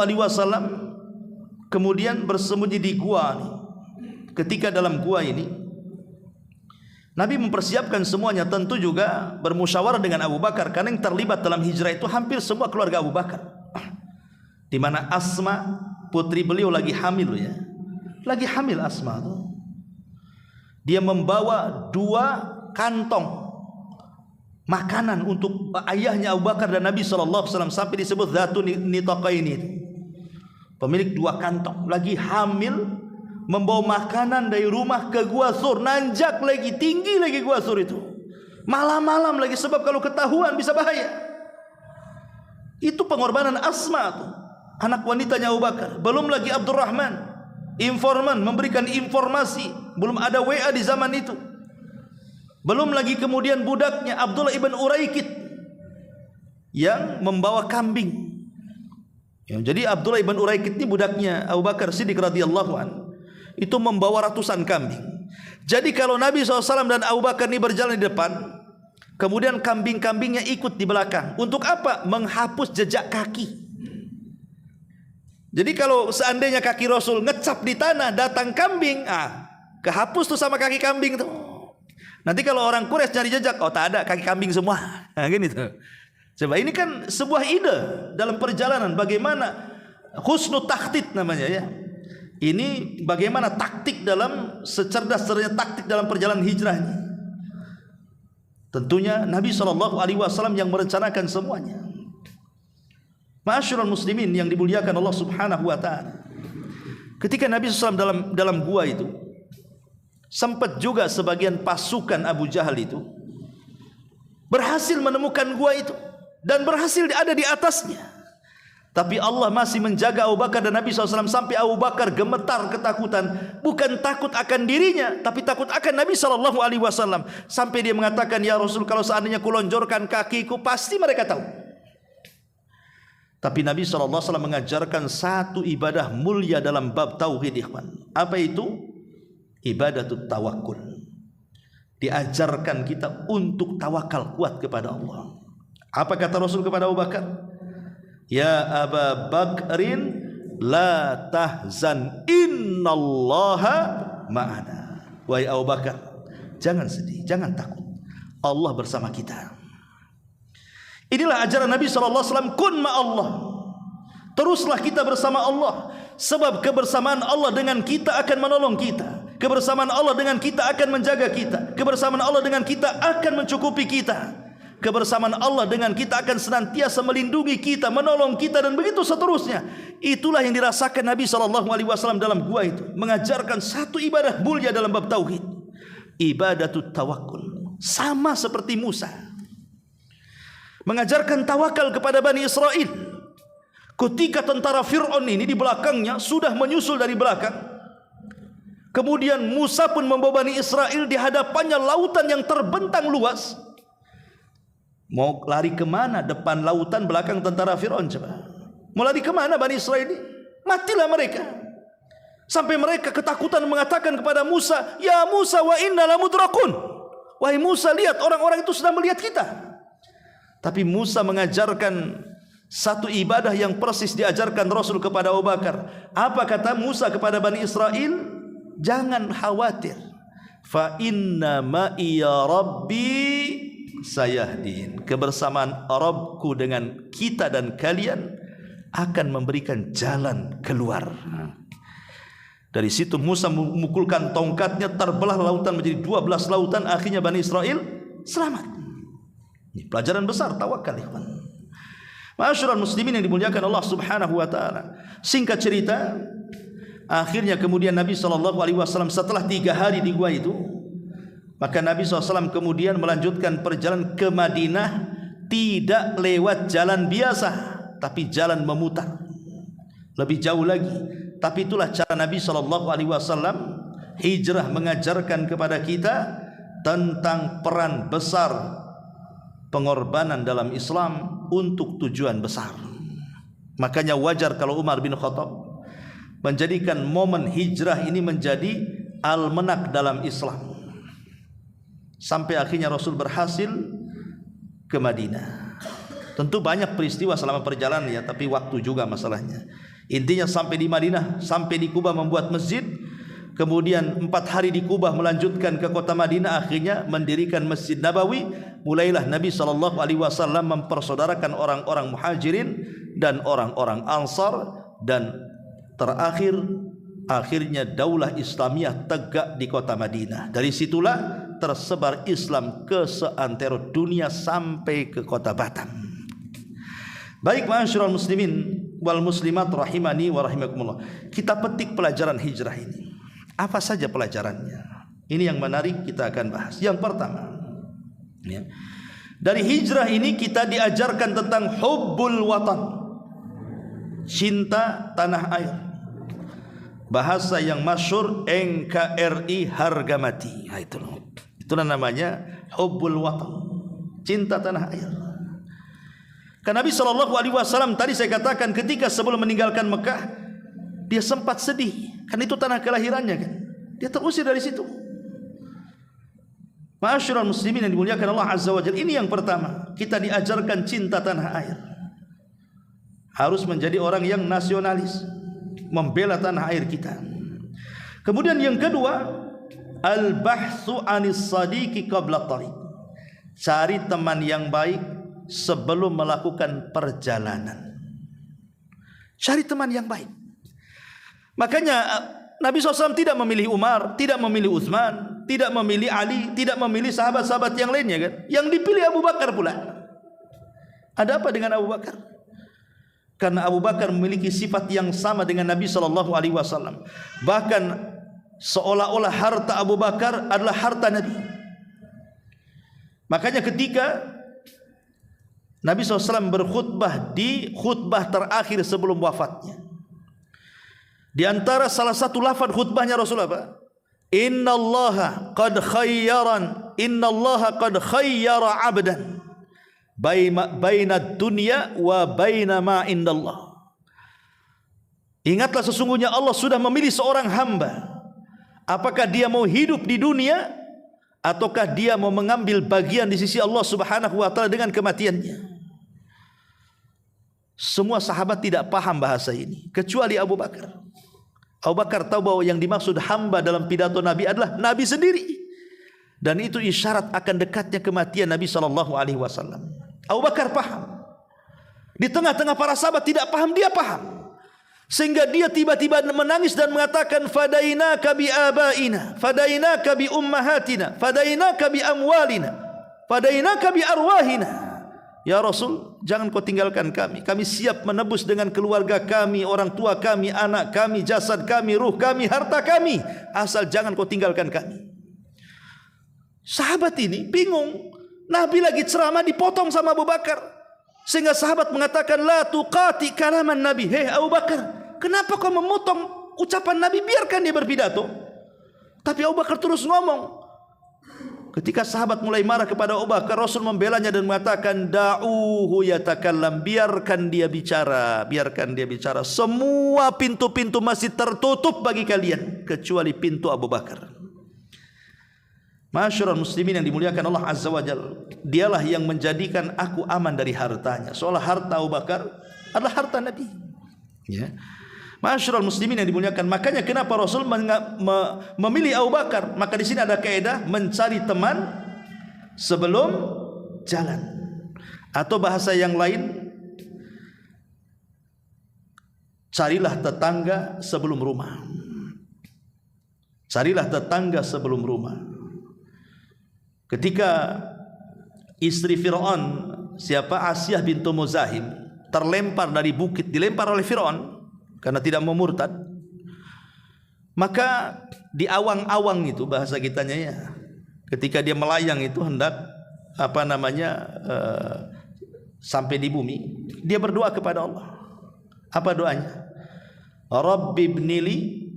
kemudian bersembunyi di gua nih. Ketika dalam gua ini Nabi mempersiapkan semuanya, tentu juga bermusyawarah dengan Abu Bakar, karena yang terlibat dalam hijrah itu hampir semua keluarga Abu Bakar. Di mana Asma putri beliau lagi hamil ya. Lagi hamil Asma tuh. Dia membawa 2 kantong makanan untuk ayahnya Abu Bakar dan Nabi SAW, sampai disebut Dzatun Nitaqaini. Pemilik 2 kantong, lagi hamil, membawa makanan dari rumah ke Gua Thur, nanjak lagi, tinggi lagi Gua Thur itu. Malam-malam lagi, sebab kalau ketahuan bisa bahaya. Itu pengorbanan Asma tuh, anak wanitanya Abu Bakar. Belum lagi Abdurrahman, informan, memberikan informasi. Belum ada WA di zaman itu. Belum lagi kemudian budaknya Abdullah ibn Uraikid yang membawa kambing. Ya, jadi Abdullah ibn Uraikid ini budaknya Abu Bakar Siddiq radhiyallahu anhu. Itu membawa ratusan kambing. Jadi kalau Nabi SAW dan Abu Bakar ini berjalan di depan, kemudian kambing-kambingnya ikut di belakang. Untuk apa? Menghapus jejak kaki. Jadi kalau seandainya kaki Rasul ngecap di tanah, datang kambing, kehapus tuh sama kaki kambing tuh. Nanti kalau orang Quraisy cari jejak, oh tak ada, kaki kambing semua. Nah, gini tuh. Coba, ini kan sebuah ide dalam perjalanan, bagaimana husnul takhtid namanya ya. Ini bagaimana taktik dalam, secerdas-cerdasnya taktik dalam perjalanan hijrahnya. Tentunya Nabi SAW yang merencanakan semuanya. Ma'asyiral muslimin yang dimuliakan Allah Subhanahu wa taala. Ketika Nabi SAW dalam gua itu, sempat juga sebagian pasukan Abu Jahal itu berhasil menemukan gua itu dan berhasil ada di atasnya. Tapi Allah masih menjaga Abu Bakar dan Nabi SAW sampai Abu Bakar gemetar ketakutan, bukan takut akan dirinya, tapi takut akan Nabi SAW. Sampai dia mengatakan, ya Rasul, kalau seandainya kulonjorkan kakiku, pasti mereka tahu. Tapi Nabi SAW mengajarkan satu ibadah mulia dalam bab tauhid, ikhwan. Apa itu? Ibadatut tawakkul. Diajarkan kita untuk tawakal kuat kepada Allah. Apa kata Rasul kepada Abu Bakar? Ya Aba Bakrin, la tahzan, innallaha ma'ana. Wahai Abu Bakar, jangan sedih, jangan takut, Allah bersama kita. Inilah ajaran Nabi SAW, kun ma'allah, teruslah kita bersama Allah. Sebab kebersamaan Allah dengan kita akan menolong kita. Kebersamaan Allah dengan kita akan menjaga kita. Kebersamaan Allah dengan kita akan mencukupi kita. Kebersamaan Allah dengan kita akan senantiasa melindungi kita, menolong kita, dan begitu seterusnya. Itulah yang dirasakan Nabi SAW dalam gua itu. Mengajarkan satu ibadah mulia dalam bab tauhid, ibadatut tawakkul. Sama seperti Musa mengajarkan tawakal kepada Bani Israel. Ketika tentara Fir'aun ini di belakangnya sudah menyusul dari belakang, kemudian Musa pun membawa Bani Israel di hadapannya lautan yang terbentang luas. Mau lari kemana? Depan lautan, belakang tentara Fir'aun. Coba, mau lari kemana Bani Israel ini? Matilah mereka. Sampai mereka ketakutan mengatakan kepada Musa, ya Musa, wa inna lamudrakun. Wahai Musa, lihat orang-orang itu sudah melihat kita. Tapi Musa mengajarkan satu ibadah yang persis diajarkan Rasul kepada Abu Bakar. Apa kata Musa kepada Bani Israel? Jangan khawatir, fa inna ma'iya rabbi sayahdin. Kebersamaan Rabbku dengan kita dan kalian akan memberikan jalan keluar. Dari situ Musa memukulkan tongkatnya, terbelah lautan menjadi 12 lautan. Akhirnya Bani Israel selamat. Ini pelajaran besar tawakal, ikhwan. Ma'asyiral muslimin yang dimuliakan Allah Subhanahu wa taala. Singkat cerita, akhirnya kemudian Nabi SAW setelah 3 hari di gua itu, Maka Nabi SAW kemudian melanjutkan perjalanan ke Madinah, tidak lewat jalan biasa, tapi jalan memutar, lebih jauh lagi. Tapi itulah cara Nabi SAW hijrah, mengajarkan kepada kita tentang peran besar pengorbanan dalam Islam untuk tujuan besar. Makanya wajar kalau Umar bin Khattab menjadikan momen hijrah ini menjadi almanak dalam Islam, sampai akhirnya Rasul berhasil ke Madinah. Tentu banyak peristiwa selama perjalanan ya, tapi waktu juga masalahnya. Intinya sampai di Madinah, sampai di Kubah membuat masjid, kemudian 4 hari di Kubah melanjutkan ke kota Madinah, akhirnya mendirikan Masjid Nabawi. Mulailah Nabi SAW mempersaudarakan orang-orang Muhajirin dan orang-orang Ansar, dan akhirnya daulah Islamiyah tegak di kota Madinah. Dari situlah tersebar Islam ke seantero dunia sampai ke kota Batam. Baik, ma'asyiral muslimin wal muslimat rahimani wa rahimakumullah. Kita petik pelajaran hijrah ini. Apa saja pelajarannya? Ini yang menarik, kita akan bahas. Yang pertama, ya, dari hijrah ini kita diajarkan tentang hubbul watan, cinta tanah air. Bahasa yang masyhur NKRI harga mati. Nah, itulah namanya hubbul watan, cinta tanah air. Karena Nabi SAW tadi saya katakan ketika sebelum meninggalkan Mekah, dia sempat sedih, kan itu tanah kelahirannya kan. Dia terusir dari situ. Ma'asyiral muslimin yang dimuliakan Allah Azza wa Jalla, ini yang pertama, kita diajarkan cinta tanah air. Harus menjadi orang yang nasionalis, membela tanah air kita. Kemudian yang kedua, al-bahthu anis sadiqi qabla tariq. Cari teman yang baik sebelum melakukan perjalanan. Cari teman yang baik. Makanya Nabi SAW tidak memilih Umar, tidak memilih Utsman, tidak memilih Ali, tidak memilih sahabat-sahabat yang lainnya kan. Yang dipilih Abu Bakar pula. Ada apa dengan Abu Bakar? Karena Abu Bakar memiliki sifat yang sama dengan Nabi SAW. Bahkan seolah-olah harta Abu Bakar adalah harta Nabi. Makanya ketika Nabi SAW berkhutbah di khutbah terakhir sebelum wafatnya, di antara salah satu lafaz khutbahnya Rasulullah apa? Innallaha qad khayyara 'abdan baina dunya wa baina ma indallah. Ingatlah, sesungguhnya Allah sudah memilih seorang hamba, apakah dia mau hidup di dunia ataukah dia mau mengambil bagian di sisi Allah Subhanahu wa taala dengan kematiannya. Semua sahabat tidak paham bahasa ini kecuali Abu Bakar. Abu Bakar tahu bahwa yang dimaksud hamba dalam pidato Nabi adalah Nabi sendiri, dan itu isyarat akan dekatnya kematian Nabi SAW. Abu Bakar paham. Di tengah-tengah para sahabat tidak paham, dia paham, sehingga dia tiba-tiba menangis dan mengatakan, fadainaka bi abaina, fadainaka bi ummahatina, fadainaka bi amwalina, fadainaka bi arwahina. Ya Rasul, jangan kau tinggalkan kami. Kami siap menebus dengan keluarga kami, orang tua kami, anak kami, jasad kami, ruh kami, harta kami, asal jangan kau tinggalkan kami. Sahabat ini bingung. Nabi lagi ceramah dipotong sama Abu Bakar, sehingga sahabat mengatakan, la tuqati kalaman Nabi. Hei Abu Bakar, kenapa kau memotong ucapan Nabi? Biarkan dia berpidato. Tapi Abu Bakar terus ngomong. Ketika sahabat mulai marah kepada Abu Bakar, Rasul membelanya dan mengatakan, da'uhu yatakallam, biarkan dia bicara, biarkan dia bicara. Semua pintu-pintu masih tertutup bagi kalian kecuali pintu Abu Bakar. Ma'asyiral muslimin yang dimuliakan Allah Azza wa Jalla, dialah yang menjadikan aku aman dari hartanya. Soalnya harta Abu Bakar adalah harta Nabi. Ya. Ma'asyiral muslimin yang dimuliakan, makanya kenapa Rasul memilih Abu Bakar? Maka di sini ada kaidah mencari teman sebelum jalan, atau bahasa yang lain, carilah tetangga sebelum rumah. Carilah tetangga sebelum rumah. Ketika istri Fir'aun, siapa, Asyah bintu Muzahim, terlempar dari bukit, dilempar oleh Fir'aun karena tidak mau murtad, maka di awang-awang itu bahasa kitanya ya, ketika dia melayang itu hendak sampai di bumi, dia berdoa kepada Allah. Apa doanya? Rabbi ibnili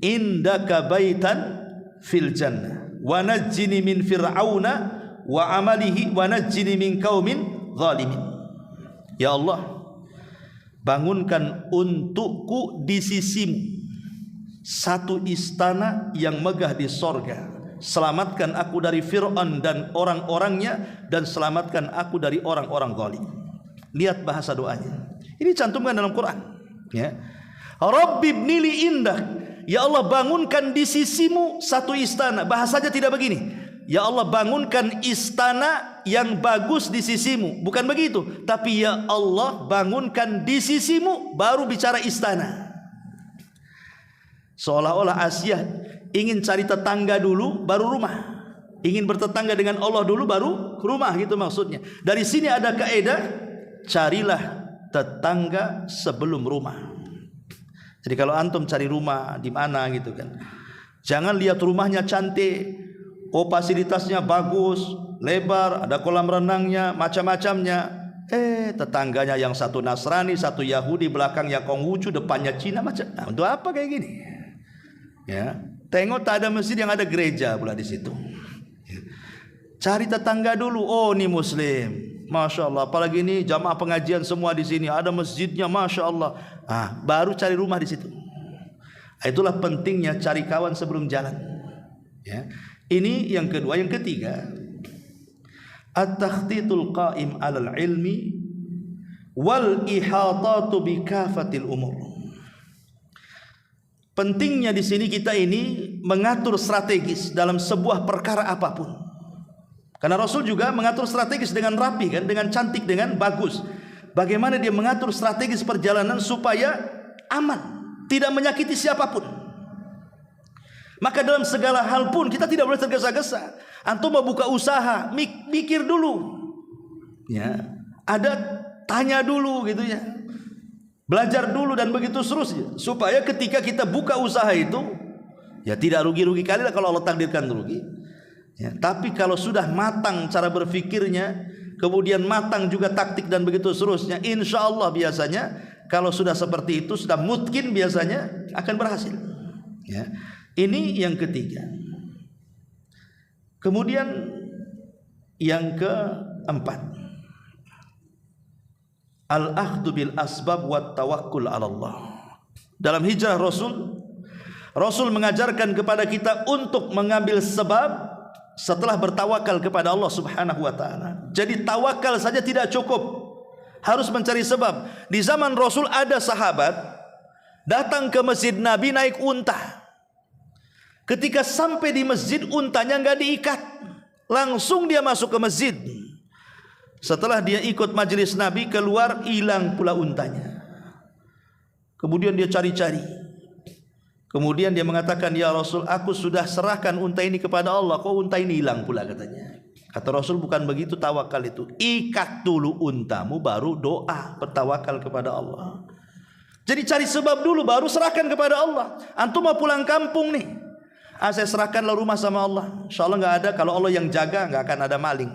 indaka baitan fil jannah wa najjini min fir'auna wa amalihi wa najjini min qaumin zalimin. Ya Allah, bangunkan untukku di sisimu satu istana yang megah di sorga. Selamatkan aku dari Fir'aun dan orang-orangnya, dan selamatkan aku dari orang-orang zalim. Lihat bahasa doanya. Ini cantumkan dalam Quran. Ya. Rabbi ibnili indak. Ya Allah, bangunkan di sisimu satu istana. Bahasanya tidak begini. Ya Allah, bangunkan istana yang bagus di sisimu. Bukan begitu. Tapi ya Allah, bangunkan di sisimu, baru bicara istana. Seolah-olah Asia ingin cari tetangga dulu baru rumah. Ingin bertetangga dengan Allah dulu baru rumah, gitu maksudnya. Dari sini ada kaidah, carilah tetangga sebelum rumah. Jadi kalau antum cari rumah di mana gitu kan, jangan lihat rumahnya cantik, oh fasilitasnya bagus, lebar, ada kolam renangnya, macam-macamnya. Tetangganya yang satu Nasrani, satu Yahudi, belakangnya Konghucu, depannya Cina, macam. Nah, untuk apa kayak gini? Ya, tengok tak ada masjid yang ada gereja pula di situ. Ya. Cari tetangga dulu. Oh, ini Muslim, Masya Allah. Apalagi ini jamaah pengajian semua di sini, ada masjidnya, Masya Allah. Baru cari rumah di situ. Itulah pentingnya cari kawan sebelum jalan. Ya. Ini yang kedua. Yang ketiga, at-takhtitul qa'im 'alal ilmi wal ihatatu bi kafatil umur. Pentingnya di sini kita ini mengatur strategis dalam sebuah perkara apapun. Karena Rasul juga mengatur strategis dengan rapi kan, dengan cantik, dengan bagus. Bagaimana dia mengatur strategis perjalanan supaya aman, tidak menyakiti siapapun. Maka dalam segala hal pun kita tidak boleh tergesa-gesa. Antum mau buka usaha, mikir dulu. Ya, ada tanya dulu gitu ya. Belajar dulu dan begitu seterusnya, supaya ketika kita buka usaha itu ya tidak rugi-rugi kali lah kalau Allah takdirkan rugi. Ya, tapi kalau sudah matang cara berfikirnya, kemudian matang juga taktik dan begitu seterusnya, insya Allah biasanya kalau sudah seperti itu, sudah mungkin biasanya akan berhasil. Ya. Ini yang ketiga. Kemudian yang keempat, al-akhdhu bil asbab wat tawakkul 'ala Allah. Dalam hijrah Rasul mengajarkan kepada kita untuk mengambil sebab setelah bertawakal kepada Allah Subhanahu wa taala. Jadi tawakal saja tidak cukup, harus mencari sebab. Di zaman Rasul ada sahabat datang ke masjid Nabi naik unta. Ketika sampai di masjid, untanya enggak diikat, langsung dia masuk ke masjid. Setelah dia ikut majelis Nabi, keluar, hilang pula untanya. Kemudian dia cari-cari. Kemudian dia mengatakan, ya Rasul, aku sudah serahkan unta ini kepada Allah, kok unta ini hilang pula, katanya. Kata Rasul, bukan begitu tawakal itu. Ikat dulu untamu, baru doa bertawakal kepada Allah. Jadi cari sebab dulu, baru serahkan kepada Allah. Antum mau pulang kampung nih, saya serahkanlah rumah sama Allah. Insya Allah gak ada, kalau Allah yang jaga gak akan ada maling.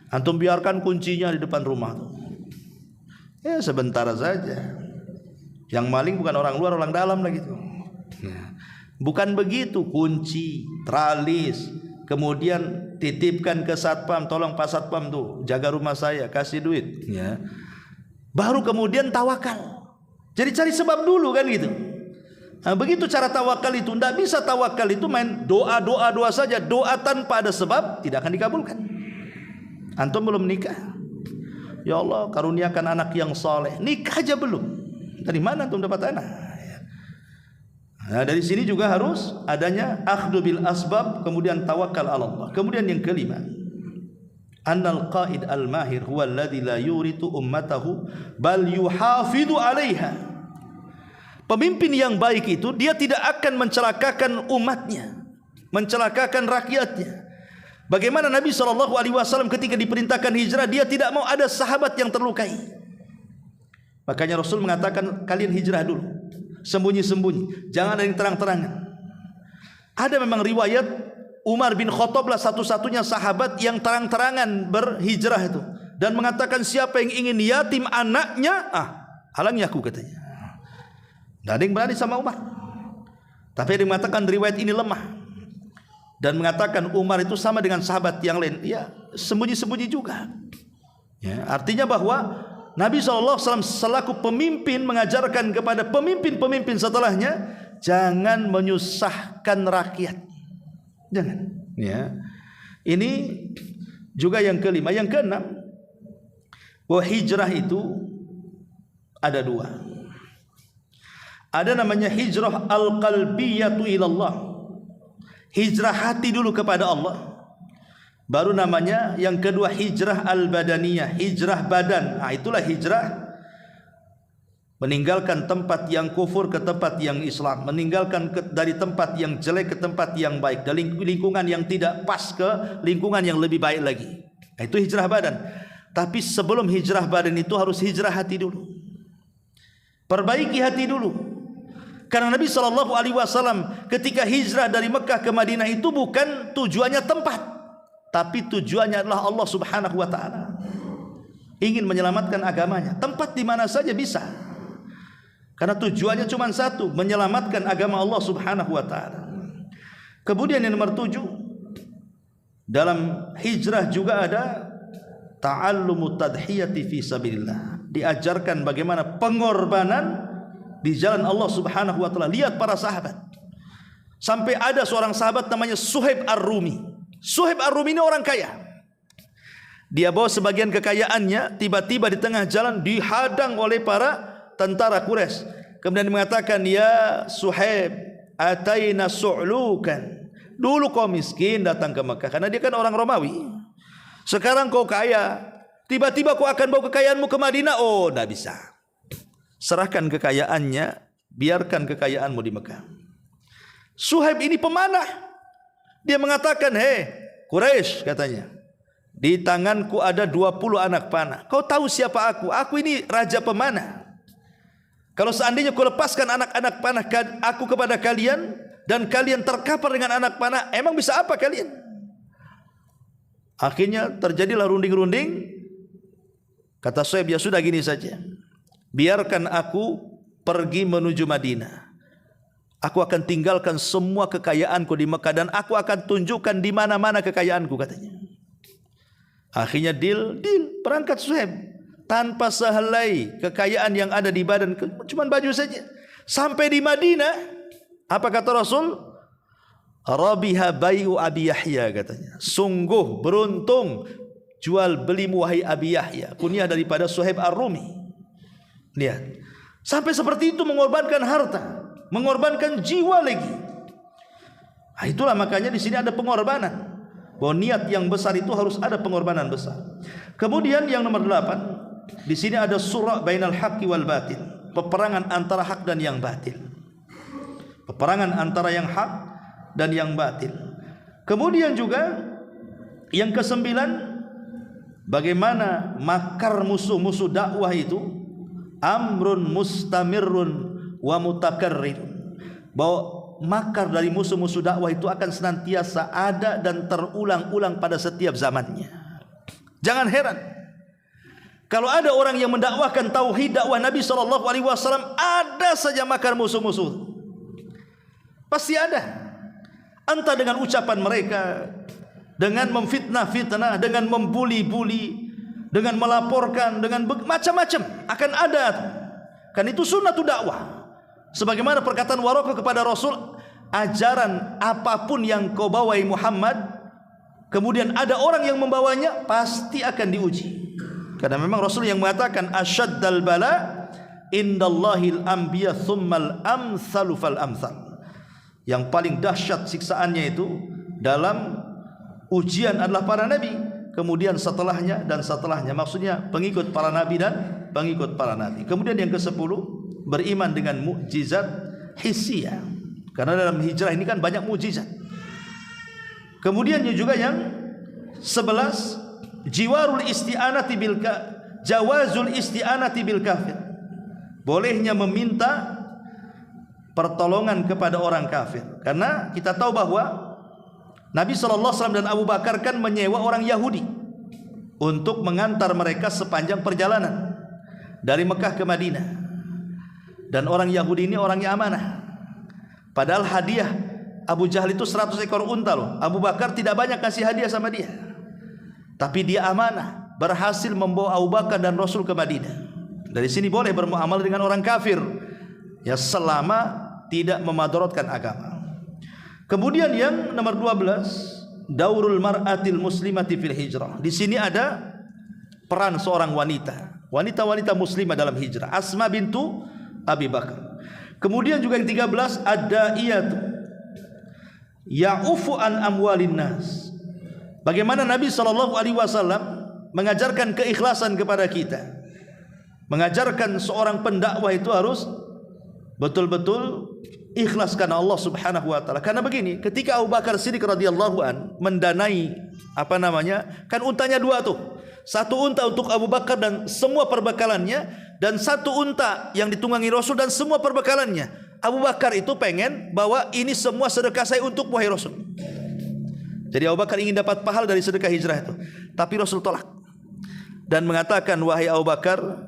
Antum biarkan kuncinya di depan rumah tuh. Ya sebentar saja. Yang maling bukan orang luar, orang dalam lagi tuh. Ya. Bukan begitu, kunci, tralis, kemudian titipkan ke satpam, tolong Pak Satpam tuh jaga rumah saya, kasih duit, ya. Baru kemudian tawakal. Jadi cari sebab dulu kan gitu. Nah, begitu cara tawakal itu. Tidak bisa tawakal itu main doa saja. Doa tanpa ada sebab tidak akan dikabulkan. Antum belum nikah, ya Allah karuniakan anak yang soleh, nikah aja belum, dari mana antum dapat anak? Nah, dari sini juga harus adanya akhdhu bil asbab, kemudian tawakal ala Allah. Kemudian yang kelima, annal qaid al mahir huwa alladhi la yuritu ummatahu bal yuhafidu 'alaiha. Pemimpin yang baik itu dia tidak akan mencelakakan umatnya, mencelakakan rakyatnya. Bagaimana Nabi SAW ketika diperintahkan hijrah, dia tidak mau ada sahabat yang terlukai. Makanya Rasul mengatakan, kalian hijrah dulu, sembunyi-sembunyi, jangan ada yang terang-terangan. Ada memang riwayat Umar bin Khattab lah satu-satunya sahabat yang terang-terangan berhijrah itu, dan mengatakan siapa yang ingin yatim anaknya, halangi aku katanya. Tidak ada yang berani sama Umar. Tapi dia mengatakan riwayat ini lemah dan mengatakan Umar itu sama dengan sahabat yang lain, ya sembunyi-sembunyi juga. Ya, artinya bahwa Nabi SAW selaku pemimpin mengajarkan kepada pemimpin-pemimpin setelahnya, jangan menyusahkan rakyat. Jangan. Ya. Ini juga yang kelima. Yang keenam, bahwa hijrah itu ada dua. Ada namanya hijrah al-qalbiyatu ilallah, hijrah hati dulu kepada Allah. Baru namanya yang kedua hijrah al-badaniyah, hijrah badan. Itulah hijrah meninggalkan tempat yang kufur ke tempat yang Islam, meninggalkan dari tempat yang jelek ke tempat yang baik, dari lingkungan yang tidak pas ke lingkungan yang lebih baik lagi. Itu hijrah badan. Tapi sebelum hijrah badan itu harus hijrah hati dulu. Perbaiki hati dulu. Karena Nabi SAW ketika hijrah dari Mekah ke Madinah itu bukan tujuannya tempat, tapi tujuannya adalah Allah Subhanahu wa taala. Ingin menyelamatkan agamanya. Tempat di mana saja bisa. Karena tujuannya cuma satu, menyelamatkan agama Allah Subhanahu wa taala. Kemudian yang nomor 7, dalam hijrah juga ada ta'allumut tadhiyati fi sabilillah. Diajarkan bagaimana pengorbanan di jalan Allah Subhanahu wa taala. Lihat para sahabat. Sampai ada seorang sahabat namanya Suhaib Ar-Rumi. Suhaib Ar-Rumi ini orang kaya. Dia bawa sebagian kekayaannya, tiba-tiba di tengah jalan dihadang oleh para tentara Quraisy. Kemudian mengatakan, "Ya Suhaib, ataina su'lukan." Dulu kau miskin datang ke Mekah karena dia kan orang Romawi. Sekarang kau kaya, tiba-tiba kau akan bawa kekayaanmu ke Madinah. Oh, tidak bisa. Serahkan kekayaannya, biarkan kekayaanmu di Mekah. Suhaib ini pemanah. Dia mengatakan, "Hei Quraisy," katanya, "di tanganku ada 20 anak panah. Kau tahu siapa aku? Aku ini raja pemanah. Kalau seandainya kau lepaskan anak-anak panah aku kepada kalian, dan kalian terkapar dengan anak panah, emang bisa apa kalian?" Akhirnya terjadilah runding-runding. Kata Suhaib, "Ya sudah, gini saja. Biarkan aku pergi menuju Madinah. Aku akan tinggalkan semua kekayaanku di Mekah dan aku akan tunjukkan di mana-mana kekayaanku," katanya. Akhirnya deal, berangkat Suhaib tanpa sehelai kekayaan yang ada di badan, cuma baju saja. Sampai di Madinah, apa kata Rasul? "Rabiha bai'u Abi Yahya," katanya. Sungguh beruntung jual belimu wahai Abi Yahya, kunyah daripada Suhaib Ar-Rumi. Lihat, sampai seperti itu mengorbankan harta, mengorbankan jiwa lagi. Nah, itulah makanya di sini ada pengorbanan. Bahwa niat yang besar itu harus ada pengorbanan besar. Kemudian yang nomor 8, di sini ada surah bainal haqqi wal batil, peperangan antara hak dan yang batil. Peperangan antara yang hak dan yang batil. Kemudian juga yang ke-9, bagaimana makar musuh-musuh dakwah itu amrun mustamirrun wa mutakarrirun. Bahwa makar dari musuh-musuh dakwah itu akan senantiasa ada dan terulang-ulang pada setiap zamannya. Jangan heran kalau ada orang yang mendakwahkan tauhid dakwah Nabi SAW, ada saja makar musuh-musuh. Pasti ada. Entah dengan ucapan mereka, dengan memfitnah-fitnah, dengan membuli-buli, dengan melaporkan, dengan macam-macam akan ada. Kan itu sunnatu dakwah. Sebagaimana perkataan Waraqah kepada Rasul, ajaran apapun yang kau bawai Muhammad, kemudian ada orang yang membawanya, pasti akan diuji. Karena memang Rasul yang mengatakan asyaddal bala indallahil anbiya thummal amsalu fal amsal. Yang paling dahsyat siksaannya itu dalam ujian adalah para nabi, kemudian setelahnya dan setelahnya, maksudnya pengikut para nabi dan pengikut para nabi. Kemudian yang ke-10, beriman dengan mukjizat hissiyah. Karena dalam hijrah ini kan banyak mukjizat. Kemudian juga yang 11, jiwarul isti'anati bil jawazul isti'anati bil kafir. Bolehnya meminta pertolongan kepada orang kafir. Karena kita tahu bahwa Nabi SAW dan Abu Bakar kan menyewa orang Yahudi untuk mengantar mereka sepanjang perjalanan dari Mekah ke Madinah. Dan orang Yahudi ini orangnya amanah. Padahal hadiah Abu Jahal itu 100 ekor unta loh. Abu Bakar tidak banyak kasih hadiah sama dia, tapi dia amanah, berhasil membawa Abu Bakar dan Rasul ke Madinah. Dari sini boleh bermuamalah dengan orang kafir, ya, selama tidak memadaratkan agama. Kemudian yang nomor 12, daurul mar'atil muslimati fil hijrah. Di sini ada peran seorang wanita muslimah dalam hijrah, Asma bintu Abi Bakar. Kemudian juga yang 13, ad-da'iyatu ya'ufu an amwalin nas. Bagaimana Nabi SAW mengajarkan keikhlasan kepada kita, mengajarkan seorang pendakwah itu harus betul-betul ikhlas karena Allah Subhanahu wa taala. Karena begini, ketika Abu Bakar Siddiq radhiyallahu an mendanai kan untanya 2 tuh. 1 unta untuk Abu Bakar dan semua perbekalannya, dan 1 unta yang ditunggangi Rasul dan semua perbekalannya. Abu Bakar itu pengen bahwa ini semua sedekah saya untuk wahai Rasul. Jadi Abu Bakar ingin dapat pahala dari sedekah hijrah itu. Tapi Rasul tolak dan mengatakan, wahai Abu Bakar,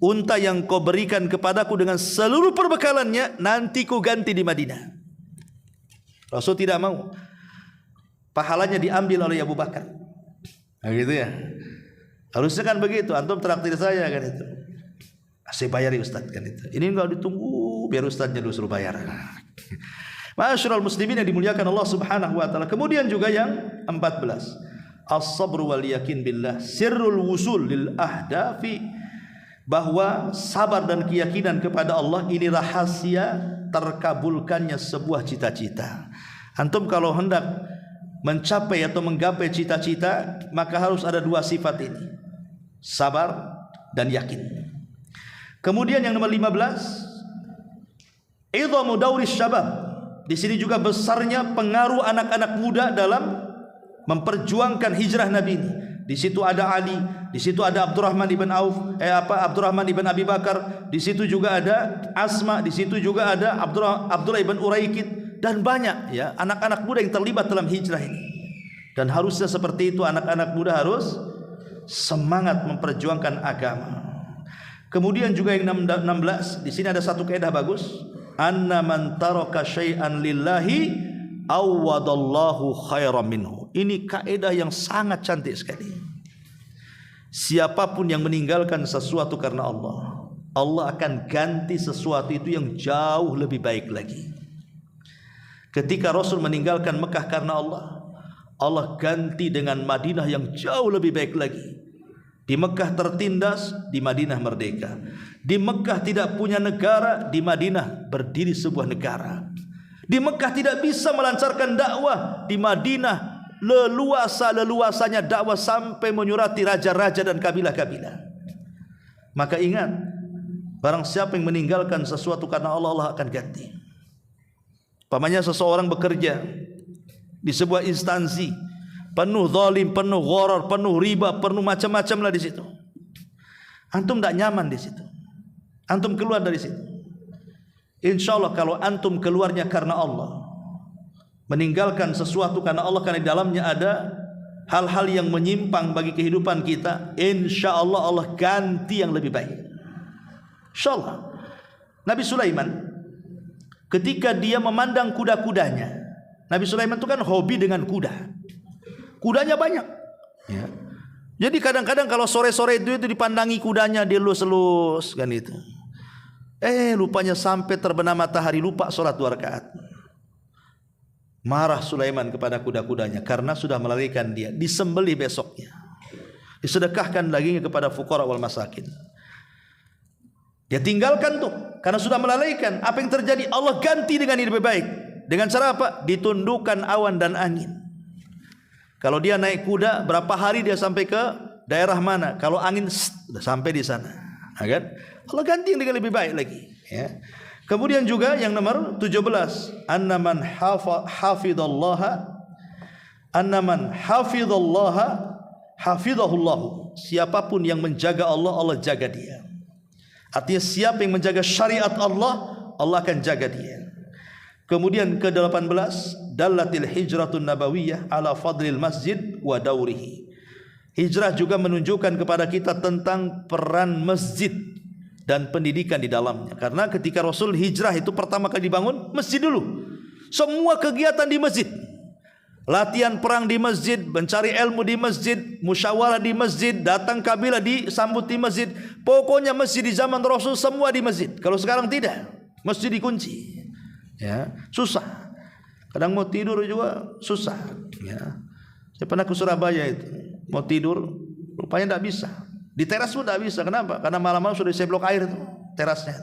unta yang kau berikan kepadaku dengan seluruh perbekalannya nanti ku ganti di Madinah. Rasul tidak mau. Pahalanya diambil oleh Abu Bakar. Nah, gitu ya. Harusnya kan begitu. Antum traktir saya kan itu. Saya bayari Ustaz kan itu. Ini enggak ditunggu biar Ustaznya dulu suruh bayar. Ma'asyiral muslimin yang dimuliakan Allah Subhanahu wa taala. Kemudian juga yang 14, as-sabr wal yakin billah sirrul wusul lil ahdafi, bahwa sabar dan keyakinan kepada Allah ini rahasia terkabulkannya sebuah cita-cita. Antum kalau hendak mencapai atau menggapai cita-cita, maka harus ada 2 sifat ini, sabar dan yakin. Kemudian yang nomor 15, idhamu dauris syabab. Di sini juga besarnya pengaruh anak-anak muda dalam memperjuangkan hijrah Nabi ini. Di situ ada Ali, di situ ada Abdurrahman ibn Abi Bakar, di situ juga ada Asma, di situ juga ada Abdullah ibn Uraikid, dan banyak ya anak-anak muda yang terlibat dalam hijrah ini. Dan harusnya seperti itu, anak-anak muda harus semangat memperjuangkan agama. Kemudian juga yang 16, di sini ada satu kaidah bagus, anna man taraka syai'an lillahi awwadallahu khairan minhu. Ini kaidah yang sangat cantik sekali. Siapapun yang meninggalkan sesuatu karena Allah, Allah akan ganti sesuatu itu yang jauh lebih baik lagi. Ketika Rasul meninggalkan Mekah karena Allah, Allah ganti dengan Madinah yang jauh lebih baik lagi. Di Mekah tertindas, di Madinah merdeka. Di Mekah tidak punya negara, di Madinah berdiri sebuah negara. Di Mekah tidak bisa melancarkan dakwah, di Madinah leluasa-leluasanya dakwah sampai menyurati raja-raja dan kabilah-kabilah. Maka ingat, barang siapa yang meninggalkan sesuatu karena Allah, Allah akan ganti. Pamannya seseorang bekerja di sebuah instansi penuh zalim, penuh gharar, penuh riba, penuh macam-macam lah di situ. Antum tidak nyaman di situ. Antum keluar dari situ. Insya Allah kalau antum keluarnya karena Allah, meninggalkan sesuatu karena Allah, karena di dalamnya ada hal-hal yang menyimpang bagi kehidupan kita, insya Allah Allah ganti yang lebih baik. Insya Allah. Nabi Sulaiman ketika dia memandang kuda-kudanya, Nabi Sulaiman itu kan hobi dengan kuda. Kudanya banyak ya. Jadi kadang-kadang kalau sore-sore itu dipandangi kudanya, dia elus-elus kan itu. Lupanya sampai terbenam matahari, lupa sholat 2 rakaat. Marah Sulaiman kepada kuda-kudanya karena sudah melalaikan dia, disembelih besoknya, disedekahkan dagingnya kepada fuqara wal masakin. Dia tinggalkan tuh karena sudah melalaikan. Apa yang terjadi? Allah ganti dengan yang lebih baik. Dengan cara apa? Ditundukkan awan dan angin. Kalau dia naik kuda, berapa hari dia sampai ke daerah mana? Kalau angin, sudah sampai di sana. Nah, kan? Allah ganti dengan lebih baik lagi. Ya. Kemudian juga yang nomor 17, annaman hafizallaha hafizahullahu. Siapapun yang menjaga Allah, Allah jaga dia. Artinya siapa yang menjaga syariat Allah, Allah akan jaga dia. Kemudian ke-18, dallatil hijratun nabawiyah ala fadlil masjid wa daurihi. Hijrah juga menunjukkan kepada kita tentang peran masjid dan pendidikan di dalamnya. Karena ketika Rasul hijrah itu pertama kali dibangun masjid dulu. Semua kegiatan di masjid. Latihan perang di masjid, mencari ilmu di masjid, musyawarah di masjid, datang kabilah disambut di masjid. Pokoknya masjid di zaman Rasul semua di masjid. Kalau sekarang tidak, masjid dikunci. Ya, susah. Kadang mau tidur juga susah. Ya. Saya pernah ke Surabaya itu, mau tidur, rupanya tidak bisa. Di teras pun tidak bisa. Kenapa? Karena malam-malam sudah diseblok air itu, terasnya.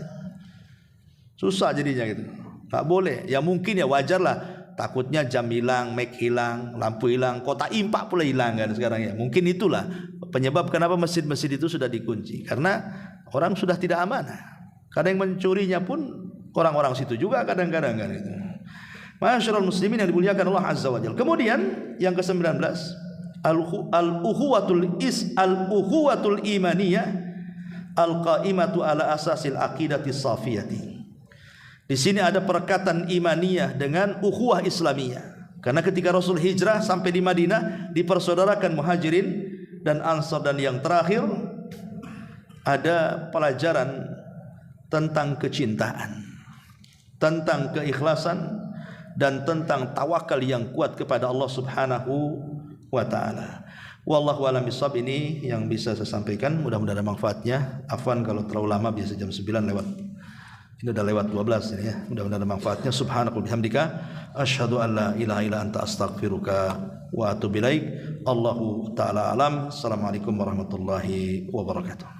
Susah jadinya gitu. Tak boleh. Ya mungkin ya wajar lah. Takutnya jam hilang, mic hilang, lampu hilang, kota impak pula hilang kan sekarang ya. Mungkin itulah penyebab kenapa masjid-masjid itu sudah dikunci. Karena orang sudah tidak amanah. Kadang yang mencurinya pun orang-orang situ juga kadang-kadang kan itu. Masyaallah muslimin yang dimuliakan Allah Azza wa Jalla. Kemudian yang ke-19, al-ukhuwatul imaniyah al-qaimatu ala asasil aqidati safiyati. Di sini ada perkataan imaniyah dengan ukhuwah Islamiyah. Karena ketika Rasul hijrah sampai di Madinah dipersaudarakan Muhajirin dan Ansar, dan yang terakhir ada pelajaran tentang kecintaan, tentang keikhlasan, dan tentang tawakal yang kuat kepada Allah Subhanahu wa taala. Wallahu a'lam bishawab. Ini yang bisa saya sampaikan, mudah-mudahan ada manfaatnya. Afwan kalau terlalu lama, biasa jam 9 lewat. Ini udah lewat 12 ini ya. Mudah-mudahan ada manfaatnya. Subhanakallahumma bihamdika asyhadu an la ilaha illa anta astaghfiruka wa atubu ilaik. Allahu taala alam. Assalamualaikum warahmatullahi wabarakatuh.